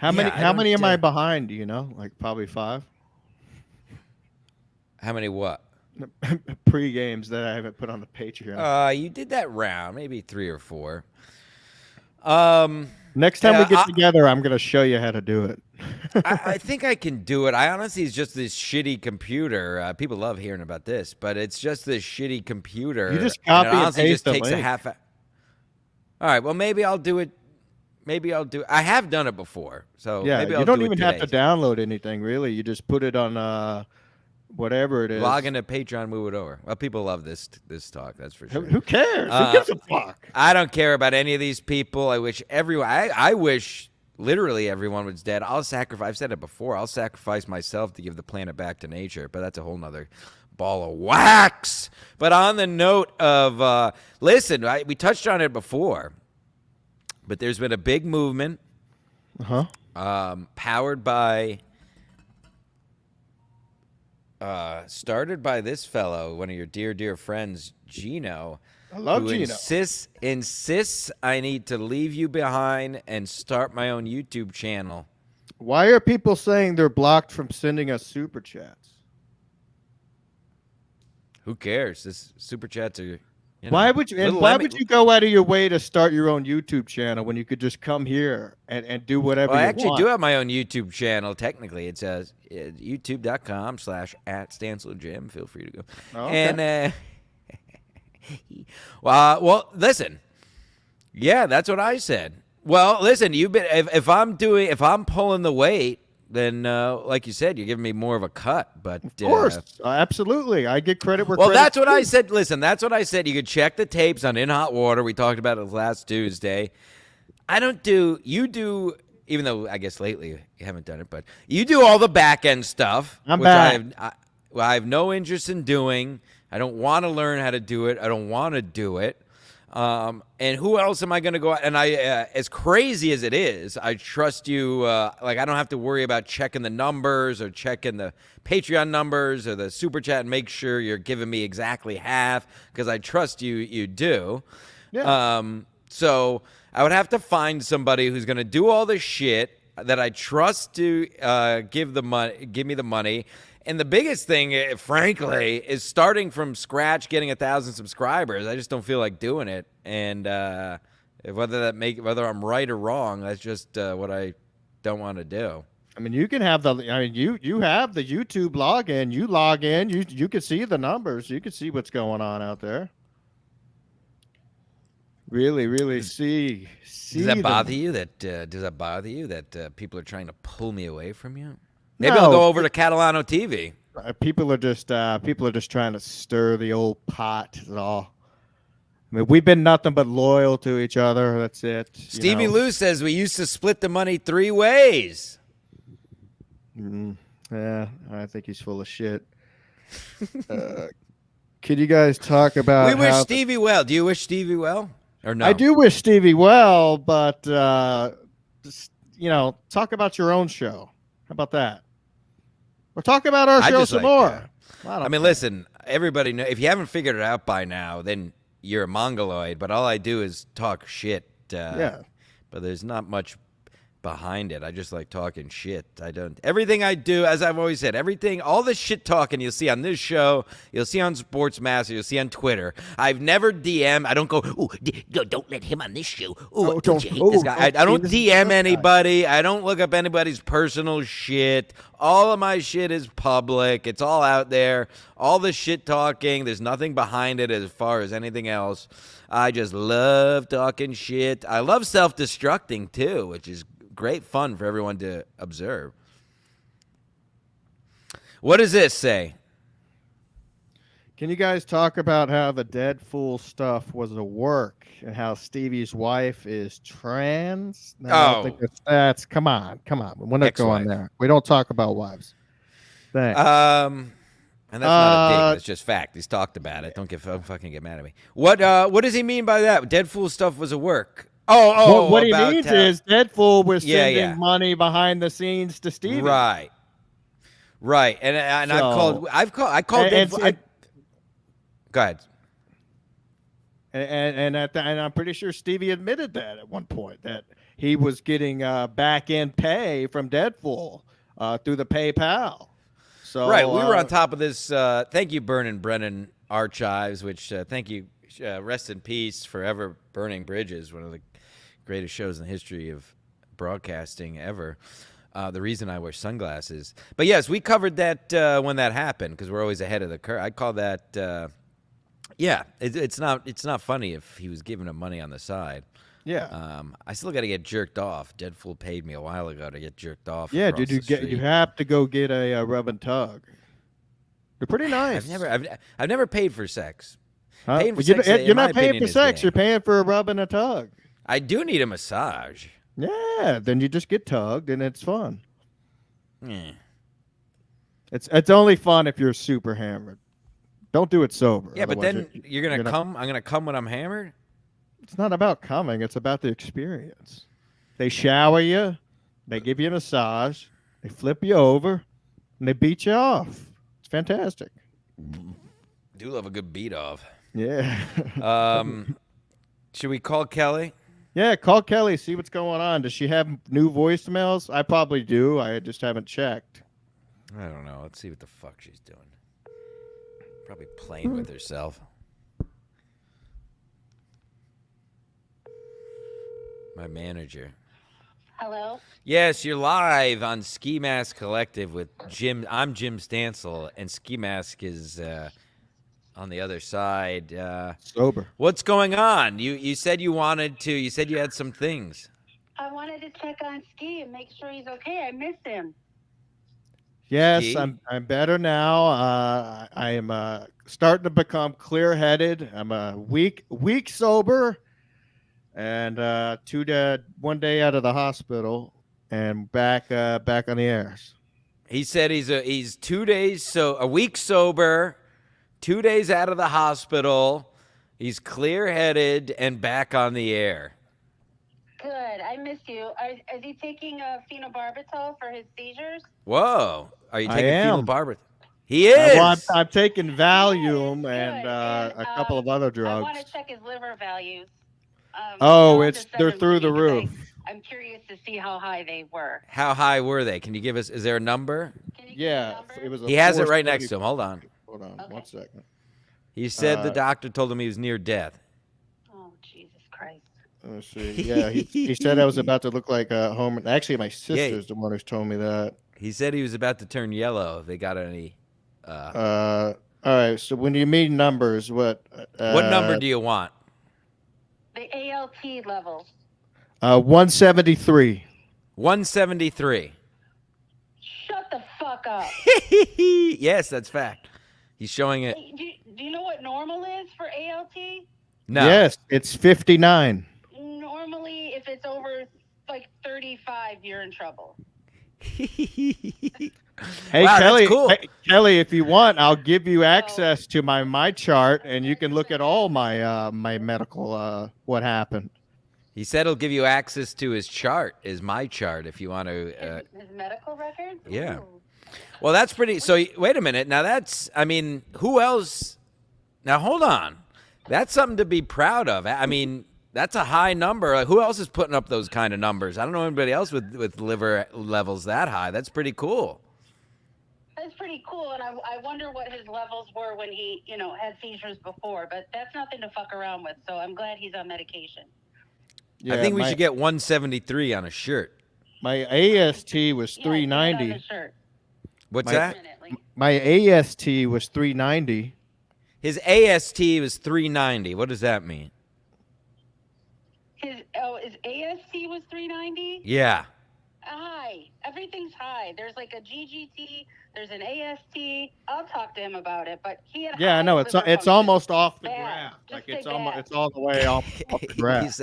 A: many am I behind? Do you know? Like probably 5.
B: How many what?
A: Pre-games that I haven't put on the Patreon.
B: You did that round, maybe 3 or 4.
A: Next time we get together, I'm going to show you how to do it.
B: I think I can do it. I honestly, it's just this shitty computer. People love hearing about this, but it's just this shitty computer.
A: You just copy and paste the link.
B: A half. All right. Well, maybe I'll do it. I have done it before, so
A: yeah.
B: Maybe
A: you don't even have to download anything really. You just put it on whatever it is.
B: Log into Patreon, move it over. Well, people love this talk. That's for sure.
A: Who cares? Who gives a fuck?
B: I don't care about any of these people. I wish everyone. I wish literally everyone was dead. I've said it before. I'll sacrifice myself to give the planet back to nature. But that's a whole nother ball of wax. But on the note of listen, we touched on it before, but there's been a big movement. Powered by started by this fellow, one of your dear friends, Gino.
A: I love
B: who
A: Gino.
B: Insists I need to leave you behind and start my own YouTube channel.
A: Why are people saying they're blocked from sending us super chats?
B: Who cares? This super chats are.
A: Why would you go out of your way to start your own YouTube channel when you could just come here and do whatever you want?
B: I actually do have my own YouTube channel. Technically, it says youtube.com/@StancilJim. Feel free to go.
A: Oh, okay.
B: And well, listen. Yeah, that's what I said. Well, listen, if I'm pulling the weight, then like you said, you're giving me more of a cut. But
A: of course, absolutely, I get credit where.
B: Well,
A: that's
B: what I said. Listen, that's what I said. You could check the tapes on In Hot Water. We talked about it last Tuesday. I don't do. You do. Even though I guess lately you haven't done it, but you do all the back end stuff.
A: I'm back.
B: I have no interest in doing. I don't want to learn how to do it. I don't want to do it. And who else am I going to go out? And as crazy as it is, I trust you. Like I don't have to worry about checking the numbers or checking the Patreon numbers or the super chat and make sure you're giving me exactly half because I trust you. You do.
A: Yeah.
B: So I would have to find somebody who's going to do all the shit that I trust to give me the money. And the biggest thing, frankly, is starting from scratch, getting 1,000 subscribers. I just don't feel like doing it. And whether I'm right or wrong, that's just what I don't want to do.
A: I mean, you can have you have the YouTube login. You log in, you can see the numbers. You can see what's going on out there. Really see.
B: Does that bother you? That people are trying to pull me away from you? Maybe
A: No.
B: I'll go over to Catalano TV.
A: People are just trying to stir the old pot. Is all. I mean, we've been nothing but loyal to each other. That's it.
B: Stevie Lou says we used to split the money 3 ways.
A: Yeah, I think he's full of shit. Could you guys talk about?
B: We wish Stevie well. Do you wish Stevie well or no?
A: I do wish Stevie well, but just, talk about your own show. How about that? Or talk about our show some more.
B: I mean, listen, everybody know if you haven't figured it out by now, then you're a mongoloid. But all I do is talk shit.
A: Yeah.
B: But there's not much behind it. I just like talking shit. Everything I do, as I've always said, all the shit talking you'll see on this show, you'll see on Sports Master, you'll see on Twitter. I've never DM. I don't go,
C: ooh, don't let him on this show.
A: Ooh,
C: don't you hate this guy?
B: I don't DM anybody. I don't look up anybody's personal shit. All of my shit is public. It's all out there. All the shit talking, there's nothing behind it as far as anything else. I just love talking shit. I love self-destructing too, which is great fun for everyone to observe. What does this say?
A: Can you guys talk about how the Dead Fool stuff was a work and how Stevie's wife is trans? No, I don't think that's come on. We're not going there. We don't talk about wives. Thanks.
B: And that's not a dig. It's just fact. He's talked about it. Don't fucking get mad at me. What does he mean by that? Dead Fool stuff was a work.
A: What he means is Dead Fool was sending money behind the scenes to Stevie.
B: Right. And so, I called Dead Fool. Go ahead.
A: And I'm pretty sure Stevie admitted that at one point that he was getting back end pay from Dead Fool through the PayPal. So
B: right, we were on top of this. Thank you, Burnin' Brennan Archives. Which thank you. Rest in peace, forever burning bridges. One of the greatest shows in the history of broadcasting ever. The reason I wear sunglasses. But yes, we covered that when that happened because we're always ahead of the curve. I call that. It's not funny if he was giving him money on the side.
A: Yeah.
B: I still got to get jerked off. Dead Fool paid me a while ago to get jerked off.
A: Yeah, dude, you have to go get a rub and tug. They're pretty nice.
B: I've never paid for sex.
A: Huh? You're not paying for sex. You're paying for a rub and a tug.
B: I do need a massage.
A: Yeah, then you just get tugged and it's fun.
B: Yeah.
A: It's only fun if you're super hammered. Don't do it sober.
B: Yeah, but then you're gonna come. I'm gonna come when I'm hammered.
A: It's not about coming. It's about the experience. They shower you. They give you a massage. They flip you over, and they beat you off. It's fantastic.
B: Do love a good beat off.
A: Yeah.
B: Should we call Kelly?
A: Yeah, call Kelly, see what's going on. Does she have new voicemails? I probably do. I just haven't checked.
B: I don't know. Let's see what the fuck she's doing. Probably playing with herself. My manager.
D: Hello?
B: Yes, you're live on Ski Mask Collective with Jim. I'm Jim Stancil, and Ski Mask is on the other side.
A: Sober.
B: What's going on? You said you wanted to. You said you had some things.
D: I wanted to check on Ski and make sure he's okay. I miss him.
A: Yes,
B: Ski?
A: I'm better now. I am starting to become clear-headed. I'm a week sober, and 1 day out of the hospital, and back on the airs.
B: He said he's 2 days, so a week sober, 2 days out of the hospital. He's clear-headed and back on the air.
D: Good. I miss you. Is he taking phenobarbital for his seizures?
B: Whoa, are you
A: I
B: taking
A: am.
B: phenobarbital? He is.
A: Well, I'm taking Valium
D: Good,
A: and
D: good.
A: a couple of other
D: I
A: drugs.
D: want to check his liver values.
A: Oh,
D: I'll just send
A: they're
D: them
A: through
D: to
A: the
D: you 'cause
A: roof.
D: I'm curious to see how high they were.
B: How high were they? Can you give us? Is there a number?
D: Can you give
A: Yeah,
D: me a number?
A: it was.
B: He has it right next to him. Hold on.
A: Hold on,
D: Okay.
A: 1 second.
B: He said the doctor told him he was near death.
D: Oh, Jesus Christ.
A: Let me see. Yeah, he said I was about to look like a home. Actually, my sister's the one who's told me that.
B: He said he was about to turn yellow. If they got any.
A: All right. So when you mean numbers, what?
B: What number do you want?
D: The ALT levels.
A: 173.
B: 173.
D: Shut the fuck up.
B: Yes, that's fact. He's showing it.
D: Hey, do you know what normal is for ALT?
B: No.
A: Yes, it's 59.
D: Normally, if it's over like 35, you're in trouble.
A: Hey,
B: Wow, that's
A: Kelly.
B: cool.
A: Hey, Kelly, if you want, I'll give you access to my chart, and you can look at all my my medical what happened.
B: He said he'll give you access to his chart, my chart, if you want to.
D: His medical record?
B: yeah.
D: Ooh.
B: Well, that's pretty. So wait a minute. Now I mean, who else? Now hold on. That's something to be proud of. I mean, that's a high number. Like, who else is putting up those kind of numbers? I don't know anybody else with liver levels that high. That's pretty cool.
D: That's pretty cool, and I wonder what his levels were when he, had seizures before. But that's nothing to fuck around with. So I'm glad he's on medication.
A: Yeah,
B: I think we should get 173 on a shirt.
A: My AST was
D: Yeah,
A: 390.
D: put it on the shirt.
B: What's
A: My-
B: that?
D: Definitely.
A: My AST was 390.
B: His AST was 390. What does that mean?
D: His AST was 390.
B: Yeah.
D: High. Everything's high. There's like a GGT. There's an AST. I'll talk to him about it. But he had.
A: Yeah, I
D: high
A: know it's
D: liver
A: it's
D: function.
A: almost off the
D: Bad.
A: graph.
D: Just
A: Like
D: say
A: it's almost
D: bad.
A: it's all the way off the graph.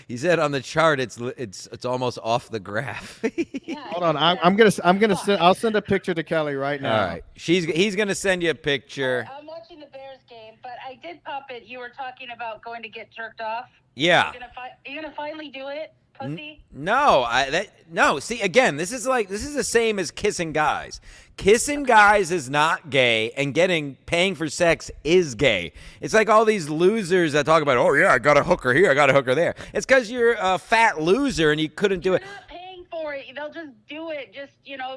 B: he said on the chart it's almost off the graph.
D: Yeah,
A: Hold on,
D: I
A: I'm
D: said,
A: gonna
D: fuck.
A: send. I'll send a picture to Kelly right now.
B: All right. He's gonna send you a picture.
D: I'm watching the Bears game, but I did pop it. You were talking about going to get jerked off.
B: Yeah.
D: You gonna finally do it, pussy?
B: No. See, again, this is the same as kissing guys. Kissing guys is not gay, and paying for sex is gay. It's like all these losers that talk about, oh yeah, I got a hooker here, I got a hooker there. It's because you're a fat loser and you couldn't do
D: You're
B: it.
D: not paying for it. They'll just do it. Just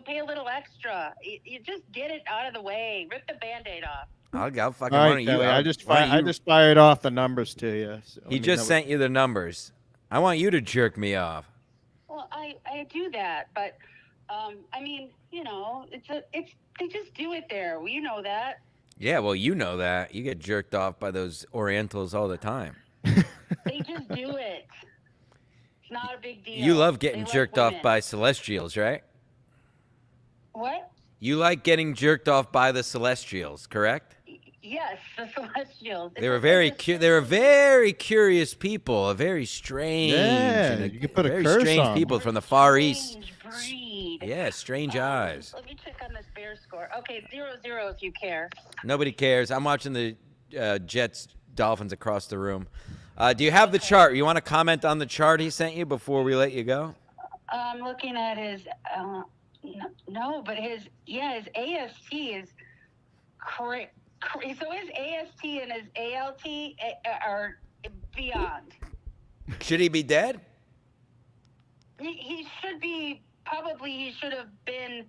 D: pay a little extra. You just get it out of the way. Rip the Band-Aid off.
B: I'll fucking
A: All
B: why
A: right,
B: don't
A: Kelly.
B: you.
A: I just fired off the numbers to you. So
B: He
A: let me
B: just
A: know
B: sent you the numbers. I want you to jerk me off.
D: Well, I do that, but I mean, they just do it there. Well, you know that.
B: Yeah, well, you know that. You get jerked off by those Orientals all the time.
D: They just do it. It's not a big deal.
B: You love getting
D: They like
B: jerked off
D: women.
B: by Celestials, right?
D: What?
B: You like getting jerked off by the Celestials, correct?
D: Yes, the Celestials.
B: They were very curious people, a very strange,
A: Yeah,
B: and
A: you can put a
B: very
A: curse
B: strange
A: on
B: people from the Far East.
D: Breed.
B: Yeah, strange eyes.
D: Let me check on this Bears score. Okay, 0-0 if you care.
B: Nobody cares. I'm watching the Jets Dolphins across the room. Do you have the chart? You want to comment on the chart he sent you before we let you go?
D: I'm looking at his. No, but his AST is So his AST and his ALT are beyond.
B: Should he be dead?
D: He should be, probably he should have been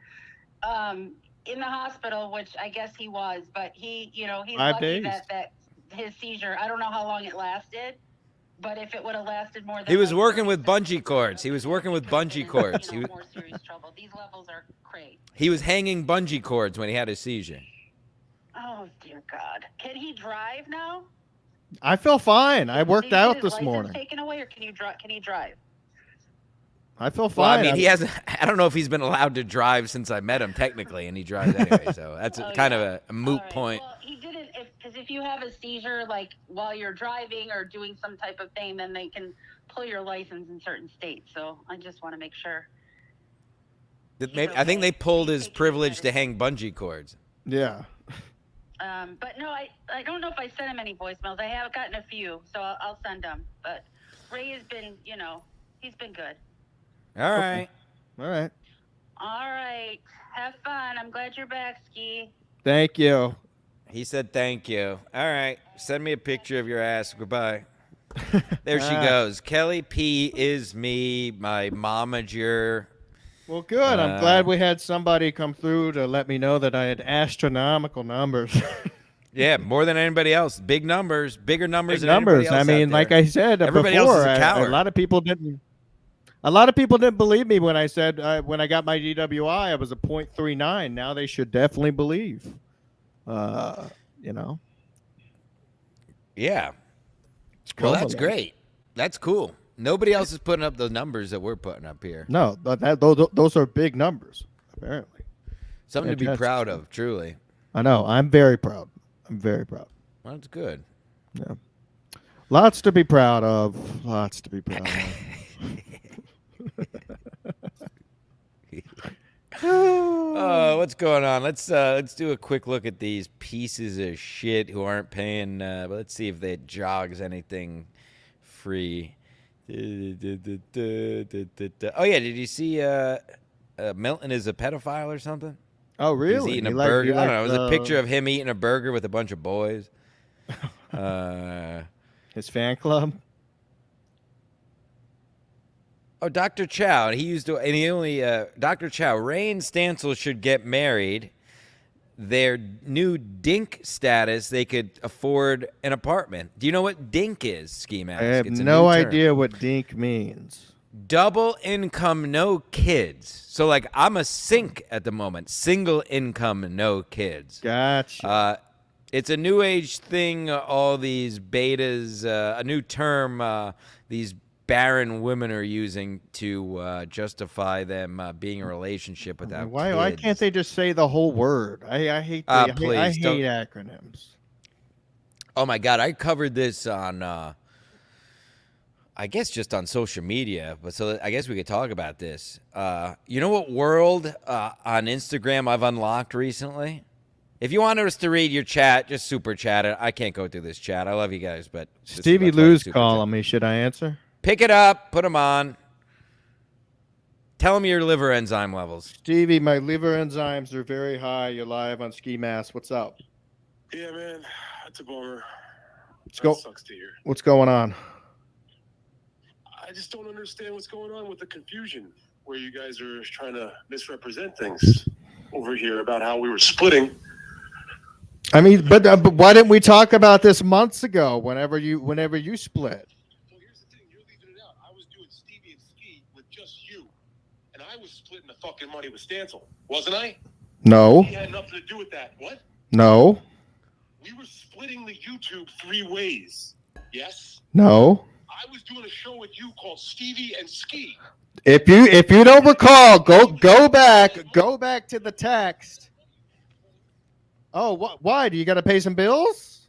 D: in the hospital, which I guess he was, but he's
A: 5
D: lucky
A: days.
D: that his seizure, I don't know how long it lasted, but if it would have lasted more than
B: He was
D: like
B: working with
D: 30 seconds,
B: bungee cords. He was working with bungee cords.
D: More serious trouble. These levels are crazy.
B: He was hanging bungee cords when he had his seizure.
D: Oh dear God! Can he drive now?
A: I feel fine. I worked
D: Did he get
A: out
D: his
A: this
D: license
A: morning.
D: taken away, or can you drive? Can he drive?
A: I feel
B: Well, I
A: fine.
B: mean, he hasn't. I don't know if he's been allowed to drive since I met him technically, and he drives anyway. So that's kind of a moot
D: All right.
B: point.
D: Well, he didn't. Because if you have a seizure, like while you're driving or doing some type of thing, then they can pull your license in certain states. So I just want to make sure.
B: I think they pulled his privilege to hang bungee cords.
A: Yeah.
D: But no, I don't know if I sent him any voicemails. I have gotten a few, so I'll send them. But Ray has been, he's been good.
B: All right.
A: All right.
D: All right. Have fun. I'm glad you're back, Ski.
A: Thank you.
B: He said thank you. All right. Send me a picture of your ass. Goodbye. There she goes. Kelly P is me, my momager.
A: Well, good. I'm glad we had somebody come through to let me know that I had astronomical numbers.
B: Yeah, more than anybody else. Big numbers, bigger numbers
A: Big
B: than
A: numbers.
B: anybody else
A: I mean,
B: out
A: like
B: there.
A: I said
B: Everybody
A: before,
B: else is a coward.
A: a lot of people didn't. A lot of people didn't believe me when I said when I got my DWI, I was a .39. Now they should definitely believe.
B: Yeah.
A: Cool.
B: Well, that's great. That's cool. Nobody else is putting up the numbers that we're putting up here.
A: No, those are big numbers, apparently.
B: Something to be proud of, truly.
A: I know. I'm very proud. I'm very proud.
B: Well, that's good.
A: Yeah. Lots to be proud of. Lots to be proud of.
B: Oh, what's going on? Let's do a quick look at these pieces of shit who aren't paying. But let's see if they jogs anything free. Oh yeah, did you see Milton is a pedophile or something?
A: Oh really?
B: He's eating a burger. I don't know. It was a picture of him eating a burger with a bunch of boys.
A: His fan club.
B: Oh, Dr. Chow. He used to, and he only Dr. Chow. Ray and Stancil should get married. Their new dink status, they could afford an apartment. Do you know what dink is, Ski Mask?
A: I have
B: It's a
A: no
B: new term.
A: idea what dink means.
B: Double income, no kids. So, like, I'm a sink at the moment. Single income, no kids.
A: Gotcha.
B: It's a new age thing. All these betas, a new term. These barren women are using to justify them being in a relationship without
A: Why
B: kids.
A: can't they just say the whole word? I hate
B: Please,
A: I hate
B: don't.
A: acronyms.
B: Oh my God, I covered this on, I guess just on social media, but so I guess we could talk about this. You know what world on Instagram I've unlocked recently? If you want us to read your chat, just super chat it. I can't go through this chat. I love you guys, but
A: Stevie Lou's calling me. Should I answer?
B: Pick it up, put them on. Tell them your liver enzyme levels.
A: Stevie, my liver enzymes are very high. You're live on Ski Mask. What's up?
E: Yeah, man, that's a bummer.
A: That
E: sucks to hear.
A: What's going on?
E: I just don't understand what's going on with the confusion where you guys are trying to misrepresent things over here about how we were splitting.
A: I mean, but why didn't we talk about this months ago? Whenever you split.
E: Well, here's the thing: you're leaving it out. I was doing Stevie and Ski with just you, and I was splitting the fucking money with Stancil, wasn't I?
A: No.
E: He had nothing to do with that. What?
A: No.
E: We were splitting the YouTube 3 ways. Yes.
A: No.
E: I was doing a show with you called Stevie and Ski.
A: If you don't recall, go back to the text. Oh, why? Do you got to pay some bills?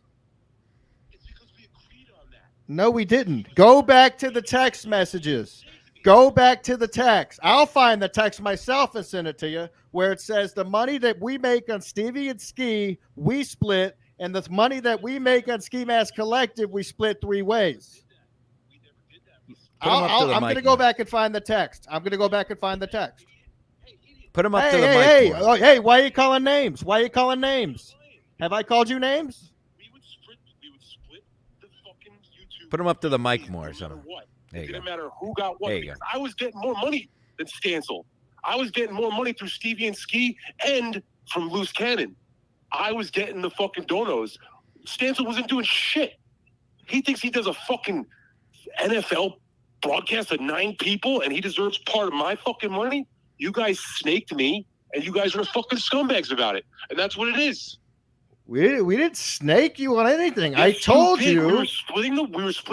E: It's because we agreed on that.
A: No, we didn't. Go back to the text messages. Go back to the text. I'll find the text myself and send it to you where it says the money that we make on Stevie and Ski, we split, and the money that we make on Ski Mask Collective, we split 3 ways. I'm going to go back and find the text. Put them
B: up to the mic.
A: Hey, why are you calling names? Have I called you names?
E: We would split the fucking YouTube.
B: Put him up to the mic more.
E: No matter
B: Something.
E: what.
B: There
E: It
B: you
E: didn't
B: go.
E: matter who got what.
B: There you
E: Because I was getting more money than Stancil. I was getting more money through Stevie and Ski and from Loose Cannon. I was getting the fucking donos. Stancil wasn't doing shit. He thinks he does a fucking NFL broadcast of 9 people and he deserves part of my fucking money. You guys snaked me and you guys are fucking scumbags about it. And that's what it is.
A: We didn't snake you on anything.
E: Yes,
A: I told
E: did.
A: you.
E: We were splitting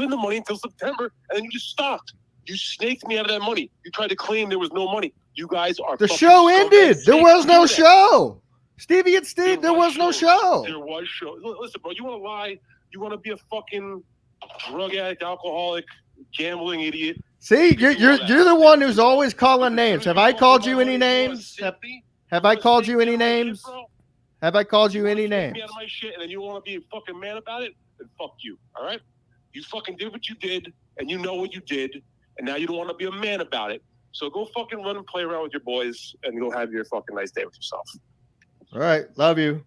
E: the money until September and then you just stopped. You snaked me out of that money. You tried to claim there was no money. You guys are
A: The
E: fucking
A: show ended.
E: scumbags.
A: There was no
E: Do that.
A: show. Stevie and Steve, there was no show.
E: There was show. Listen, bro, you want to lie? You want to be a fucking drug addict, alcoholic, gambling idiot?
A: See, you're the one who's always calling names. Have I called you any names? Have I called you any names? Have I called you any names?
E: Me out of my shit, and then you want to be a fucking man about it? Then fuck you. All right? You fucking did what you did, and you know what you did, and now you don't want to be a man about it. So go fucking run and play around with your boys, and go have your fucking nice day with yourself.
A: All right, love you.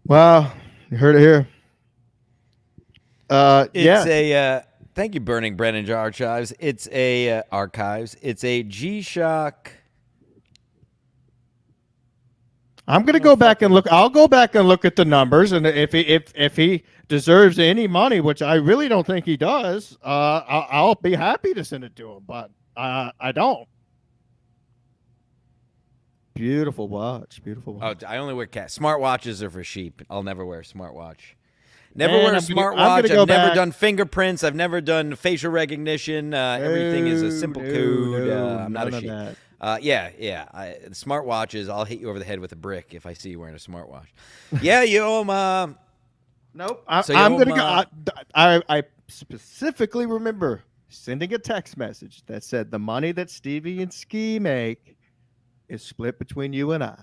A: Wow, you heard it here.
B: It's a thank you, Burning Brennan Archives. It's a archives. It's a G-Shock.
A: I'm gonna go back and look. I'll go back and look at the numbers, and if he deserves any money, which I really don't think he does, I'll be happy to send it to him. But I don't. Beautiful watch, beautiful watch.
B: Oh, I only wear smart watches are for sheep. I'll never wear a smartwatch. Never
A: Man,
B: wear a
A: I'm
B: smart
A: gonna
B: watch.
A: go
B: I've never
A: back.
B: done fingerprints. I've never done facial recognition. Everything is a simple code. I'm not a sheep. The smart watches, I'll hit you over the head with a brick if I see you wearing a smartwatch. Yeah,
A: Nope.
B: So
A: I'm
B: you'll,
A: gonna go. I specifically remember sending a text message that said the money that Stevie and Ski make is split between you and I.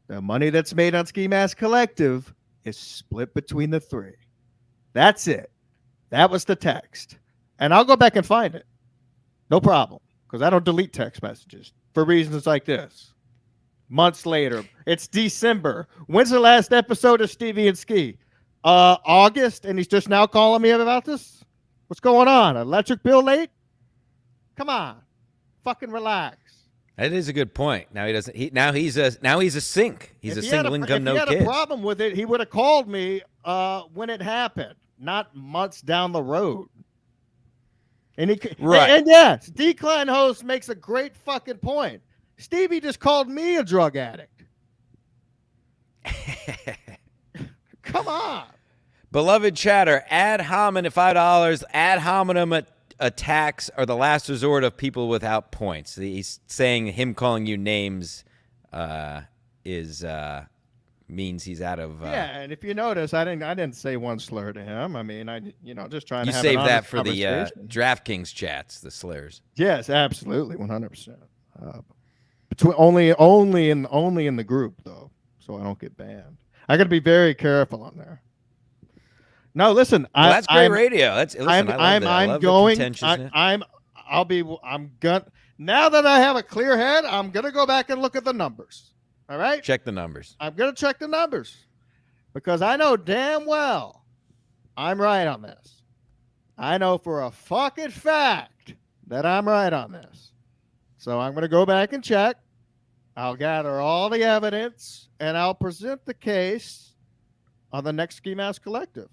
A: The money that's made on Ski Mask Collective is split between the 3. That's it. That was the text. And I'll go back and find it. No problem. Because I don't delete text messages for reasons like this. Months later. It's December. When's the last episode of Stevie and Ski? August, and he's just now calling me about this? What's going on? Electric bill late? Come on. Fucking relax.
B: that is a good point. Now he doesn't. Now he's a sink. He's a single income, no kids.
A: If he had a problem with it, he would have called me when it happened, not months down the road. And
B: Right.
A: And yes, Decline Host makes a great fucking point. Stevie just called me a drug addict. Come on.
B: Beloved chatter, ad hominem $5. Ad hominem attacks are the last resort of people without points. He's saying him calling you names means he's out of.
A: Yeah, and if you notice, I didn't say one slur to him. I mean, just trying
B: You
A: to have
B: save
A: an
B: that
A: honest
B: for the
A: conversation.
B: DraftKings chats, the slurs.
A: Yes, absolutely, 100%. Between only in the group though, so I don't get banned. I got to be very careful on there. No, listen.
B: Well, that's great radio. Listen, I love that. I love the contentiousness.
A: I'm gonna now that I have a clear head, I'm gonna go back and look at the numbers. All right,
B: check the numbers.
A: I'm gonna check the numbers because I know damn well I'm right on this. I know for a fucking fact that I'm right on this. So I'm gonna go back and check. I'll gather all the evidence and I'll present the case on the next Ski Mask Collective.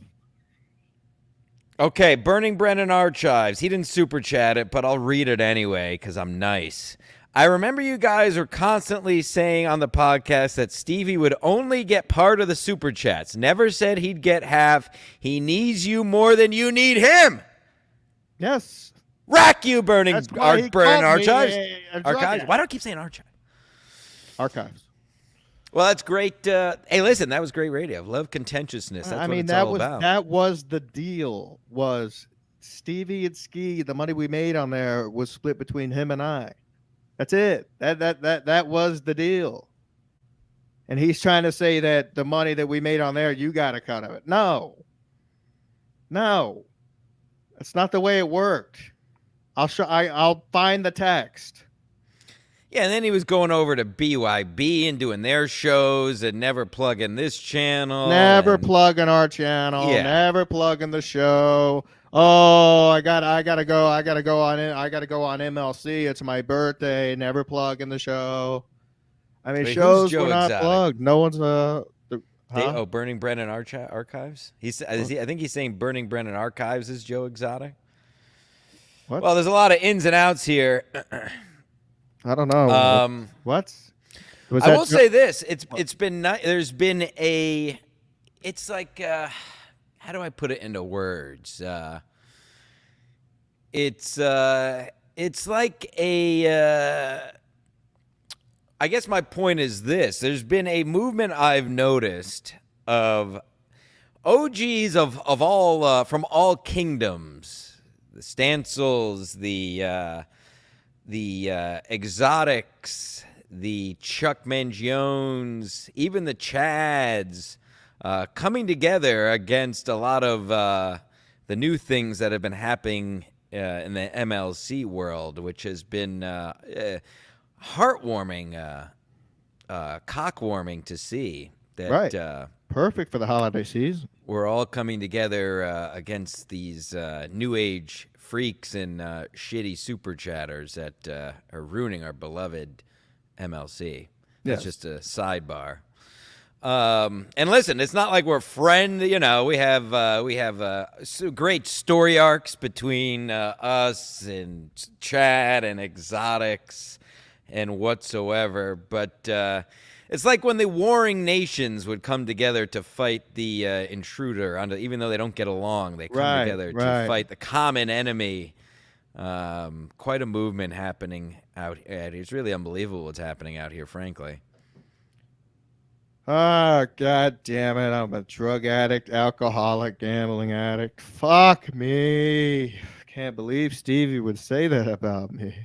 B: Okay, Burning Brennan Archives. He didn't super chat it, but I'll read it anyway because I'm nice. I remember you guys were constantly saying on the podcast that Stevie would only get part of the super chats. Never said he'd get half. He needs you more than you need him.
A: Yes.
B: Rack you, Burning
A: Brennan
B: Archives. Archives. Why do I keep saying archive?
A: Archives.
B: Well, that's great. Hey, listen, that was great radio. Love contentiousness. That's what it's all about.
A: That was the deal. Was Stevie and Ski, the money we made on there was split between him and I. That's it. That was the deal. And he's trying to say that the money that we made on there, you got a cut of it. No. That's not the way it worked. I'll find the text.
B: Yeah, and then he was going over to BYB and doing their shows and never plugging this channel.
A: Never plugging our channel.
B: Yeah.
A: Never plugging the show. Oh, I gotta go on MLC. It's my birthday. Never plugging the show. I mean,
B: Wait,
A: shows
B: Joe
A: were not
B: Exotic?
A: plugged. No one's
B: Burning Brennan Archives. I think he's saying Burning Brennan Archives is Joe Exotic.
A: What?
B: Well, there's a lot of ins and outs here.
A: I don't know. What?
B: I will say this: it's been there's been a. It's like how do I put it into words? It's like a. I guess my point is this: there's been a movement I've noticed of OGs of all from all kingdoms, the Stancils, the Exotics, the Chuck Mangiones, even the Chads, coming together against a lot of the new things that have been happening in the MLC world, which has been heartwarming, cockwarming to see. That,
A: right. Perfect for the holiday season.
B: We're all coming together against these new age freaks and shitty super chatters that are ruining our beloved MLC. That's just a sidebar. And listen, it's not like we're friends. You know, we have great story arcs between us and Chad and Exotics and whatsoever. But it's like when the warring nations would come together to fight the intruder. Even though they don't get along, they come together to fight the common enemy. Quite a movement happening out here. It's really unbelievable what's happening out here, frankly.
A: Oh, God damn it. I'm a drug addict, alcoholic, gambling addict. Fuck me. Can't believe Stevie would say that about me.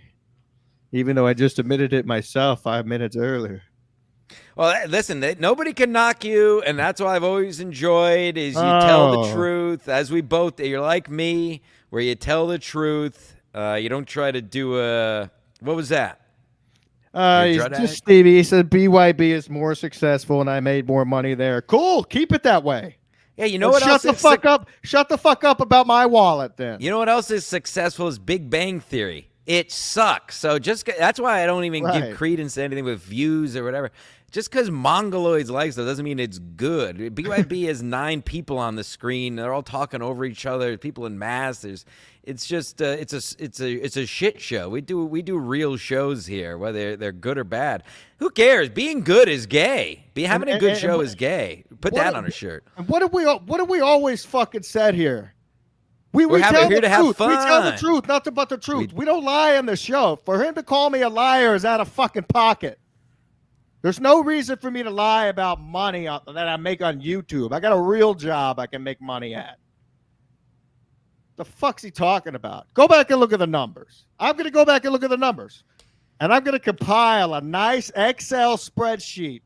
A: Even though I just admitted it myself 5 minutes earlier.
B: Well, listen, nobody can knock you, and that's what I've always enjoyed is you tell the truth. As we both, you're like me, where you tell the truth. You don't try to do a, what was that?
A: He's just Stevie. He said BYB is more successful, and I made more money there. Cool. Keep it that way.
B: Yeah, you know what else?
A: Shut the fuck up. Shut the fuck up about my wallet, then.
B: You know what else is successful is Big Bang Theory. It sucks. So that's why I don't even give credence to anything with views or whatever. Just because Mongoloids likes it doesn't mean it's good. BYB has 9 people on the screen. They're all talking over each other. People in masks. It's just it's a shit show. We do real shows here, whether they're good or bad. Who cares? Being good is gay. Having a good show is gay. Put that on a shirt.
A: And what have we always fucking said here? We
B: We're
A: tell
B: here
A: the
B: to have
A: truth.
B: fun.
A: We tell the truth, nothing but the truth. We don't lie on the show. For him to call me a liar is out of fucking pocket. There's no reason for me to lie about money that I make on YouTube. I got a real job I can make money at. The fuck's he talking about? Go back and look at the numbers. I'm going to go back and look at the numbers. And I'm going to compile a nice Excel spreadsheet.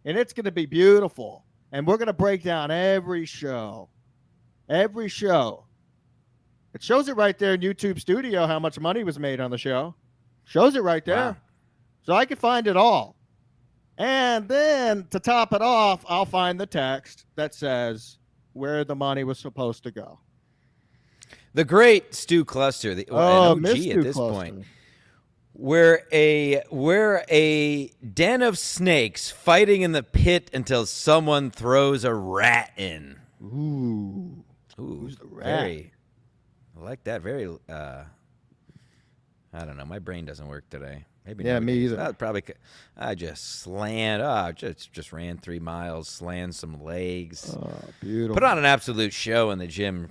A: And it's going to be beautiful. And we're going to break down every show. Every show. It shows it right there in YouTube Studio how much money was made on the show. Shows it right there.
B: Wow.
A: So I can find it all. And then to top it off, I'll find the text that says where the money was supposed to go.
B: The great Stu Cluster, an OG
A: Miss
B: at
A: Stu
B: this
A: Cluster.
B: point. We're a den of snakes fighting in the pit until someone throws a rat in.
A: Ooh.
B: Who's
A: the rat?
B: I like that. Very. I don't know. My brain doesn't work today. Maybe.
A: Yeah, me either.
B: I just slammed. Just ran 3 miles, slammed some legs.
A: Oh, beautiful.
B: Put on an absolute show in the gym.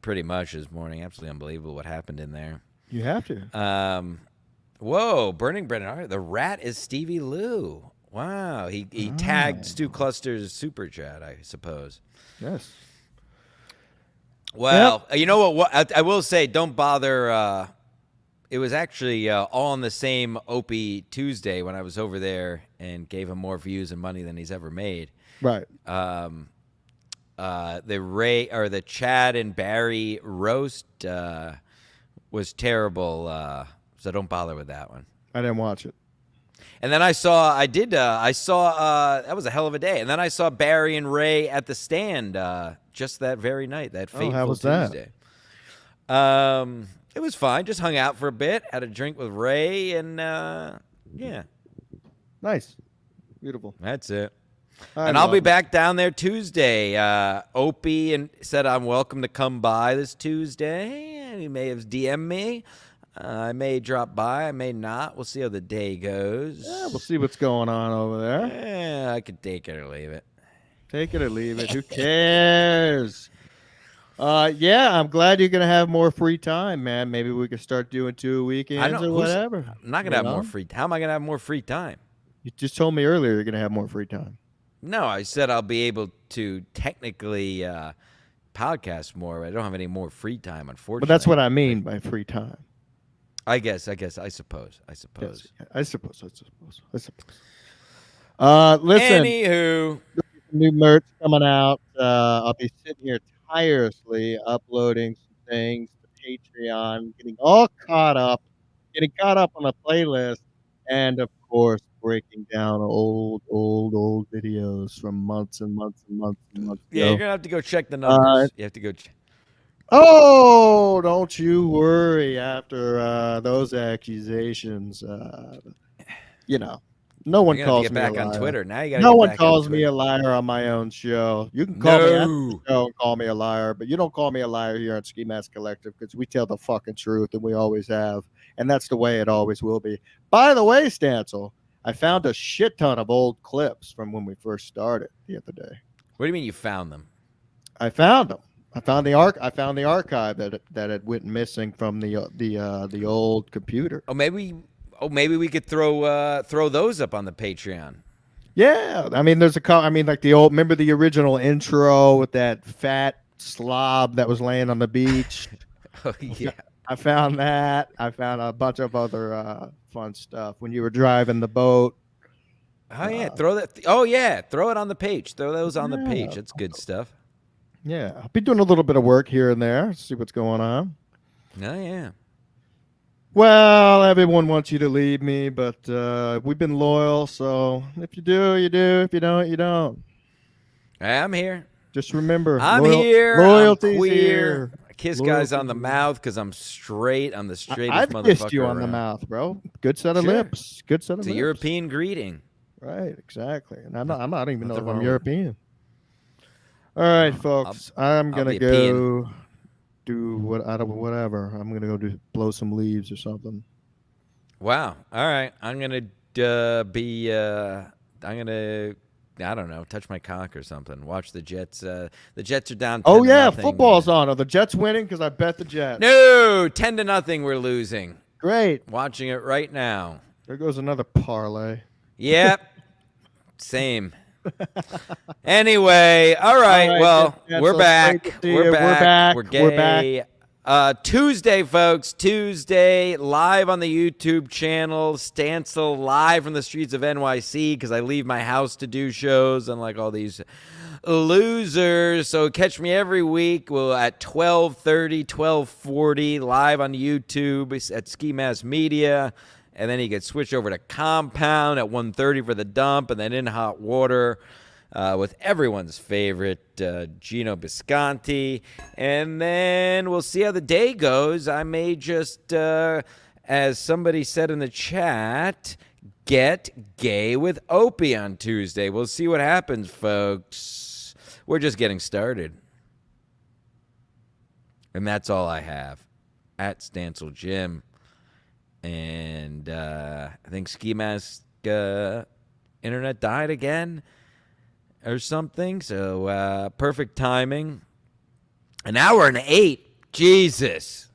B: Pretty much this morning. Absolutely unbelievable what happened in there.
A: You have to.
B: Whoa, Burning Brennan. The rat is Stevie Lou. Wow. He tagged Stu Cluster's super chat, I suppose.
A: Yes.
B: Well, you know what? I will say, don't bother. It was actually all on the same Opie Tuesday when I was over there and gave him more views and money than he's ever made.
A: Right.
B: The Chad and Barry roast was terrible. So don't bother with that one.
A: I didn't watch it.
B: And then I saw that was a hell of a day. And then I saw Barry and Ray at the Stand just that very night, that fateful
A: how was
B: Tuesday. It was fine. Just hung out for a bit, had a drink with Ray, and yeah.
A: Nice. Beautiful.
B: That's it. And I'll be back down there Tuesday. Opie and said I'm welcome to come by this Tuesday. He may have DM'd me. I may drop by. I may not. We'll see how the day goes.
A: Yeah, we'll see what's going on over there.
B: Yeah, I could take it or leave it.
A: Take it or leave it. Who cares? Yeah, I'm glad you're gonna have more free time, man. Maybe we could start doing 2 weekends or whatever.
B: I'm not gonna have more free. How am I gonna have more free time?
A: You just told me earlier you're gonna have more free time.
B: No, I said I'll be able to technically podcast more. But I don't have any more free time, unfortunately.
A: But that's what I mean by free time.
B: I suppose.
A: Yes, I suppose. Listen.
B: Anywho,
A: new merch coming out. I'll be sitting here tirelessly uploading some things to Patreon, getting caught up on the playlist, and of course breaking down old videos from months and months ago.
B: Yeah, you're gonna have to go check the numbers. You have to go.
A: Oh, don't you worry. After those accusations, no one calls me a liar.
B: On Twitter. Now you got.
A: No one calls me a liar on my own show. You can call me after the show and call me a liar, but you don't call me a liar here on Ski Mask Collective because we tell the fucking truth and we always have, and that's the way it always will be. By the way, Stancil, I found a shit ton of old clips from when we first started the other day.
B: What do you mean you found them?
A: I found them. I found the archive that had went missing from the old computer.
B: Maybe we could throw those up on the Patreon.
A: Yeah, I mean, like remember the original intro with that fat slob that was laying on the beach?
B: Oh yeah,
A: I found that. I found a bunch of other fun stuff when you were driving the boat.
B: Oh yeah, throw that. Oh yeah, throw it on the page. Throw those on the page. That's good stuff.
A: Yeah, I'll be doing a little bit of work here and there. See what's going on.
B: Oh yeah.
A: Well, everyone wants you to leave me, but we've been loyal. So if you do, you do. If you don't, you don't.
B: I'm here.
A: Just remember,
B: I'm here.
A: Loyalty's
B: I'm queer.
A: Here.
B: I kiss guys on the mouth because I'm straight. I'm the straightest motherfucker.
A: I've kissed you on the mouth, bro. Good set of lips. Good set of lips.
B: It's a European greeting.
A: Right, exactly. And I'm not even know if I'm European. All right, folks. I'm gonna go do whatever. I'm gonna go blow some leaves or something.
B: Wow. All right. I'm gonna I don't know, touch my cock or something. Watch the Jets. The Jets are down 10 to nothing.
A: Football's on. Are the Jets winning? Because I bet the Jets.
B: No, 10-0 we're losing.
A: Great.
B: Watching it right now.
A: There goes another parlay.
B: Yep. Same. Anyway, all right. Well, we're back. We're back. Tuesday, folks. Tuesday, live on the YouTube channel. Stancil live from the streets of NYC because I leave my house to do shows, unlike all these losers. So catch me every week. At 12:30, 12:40, live on YouTube at Ski Mask Media. And then you could switch over to Compound at 1:30 for the dump, and then In Hot Water with everyone's favorite Gino Bisconti. And then we'll see how the day goes. I may just, as somebody said in the chat, get gay with Opie on Tuesday. We'll see what happens, folks. We're just getting started. And that's all I have. At Stancil Jim. And I think Ski Mask internet died again or something. So perfect timing. An hour and 8. Jesus.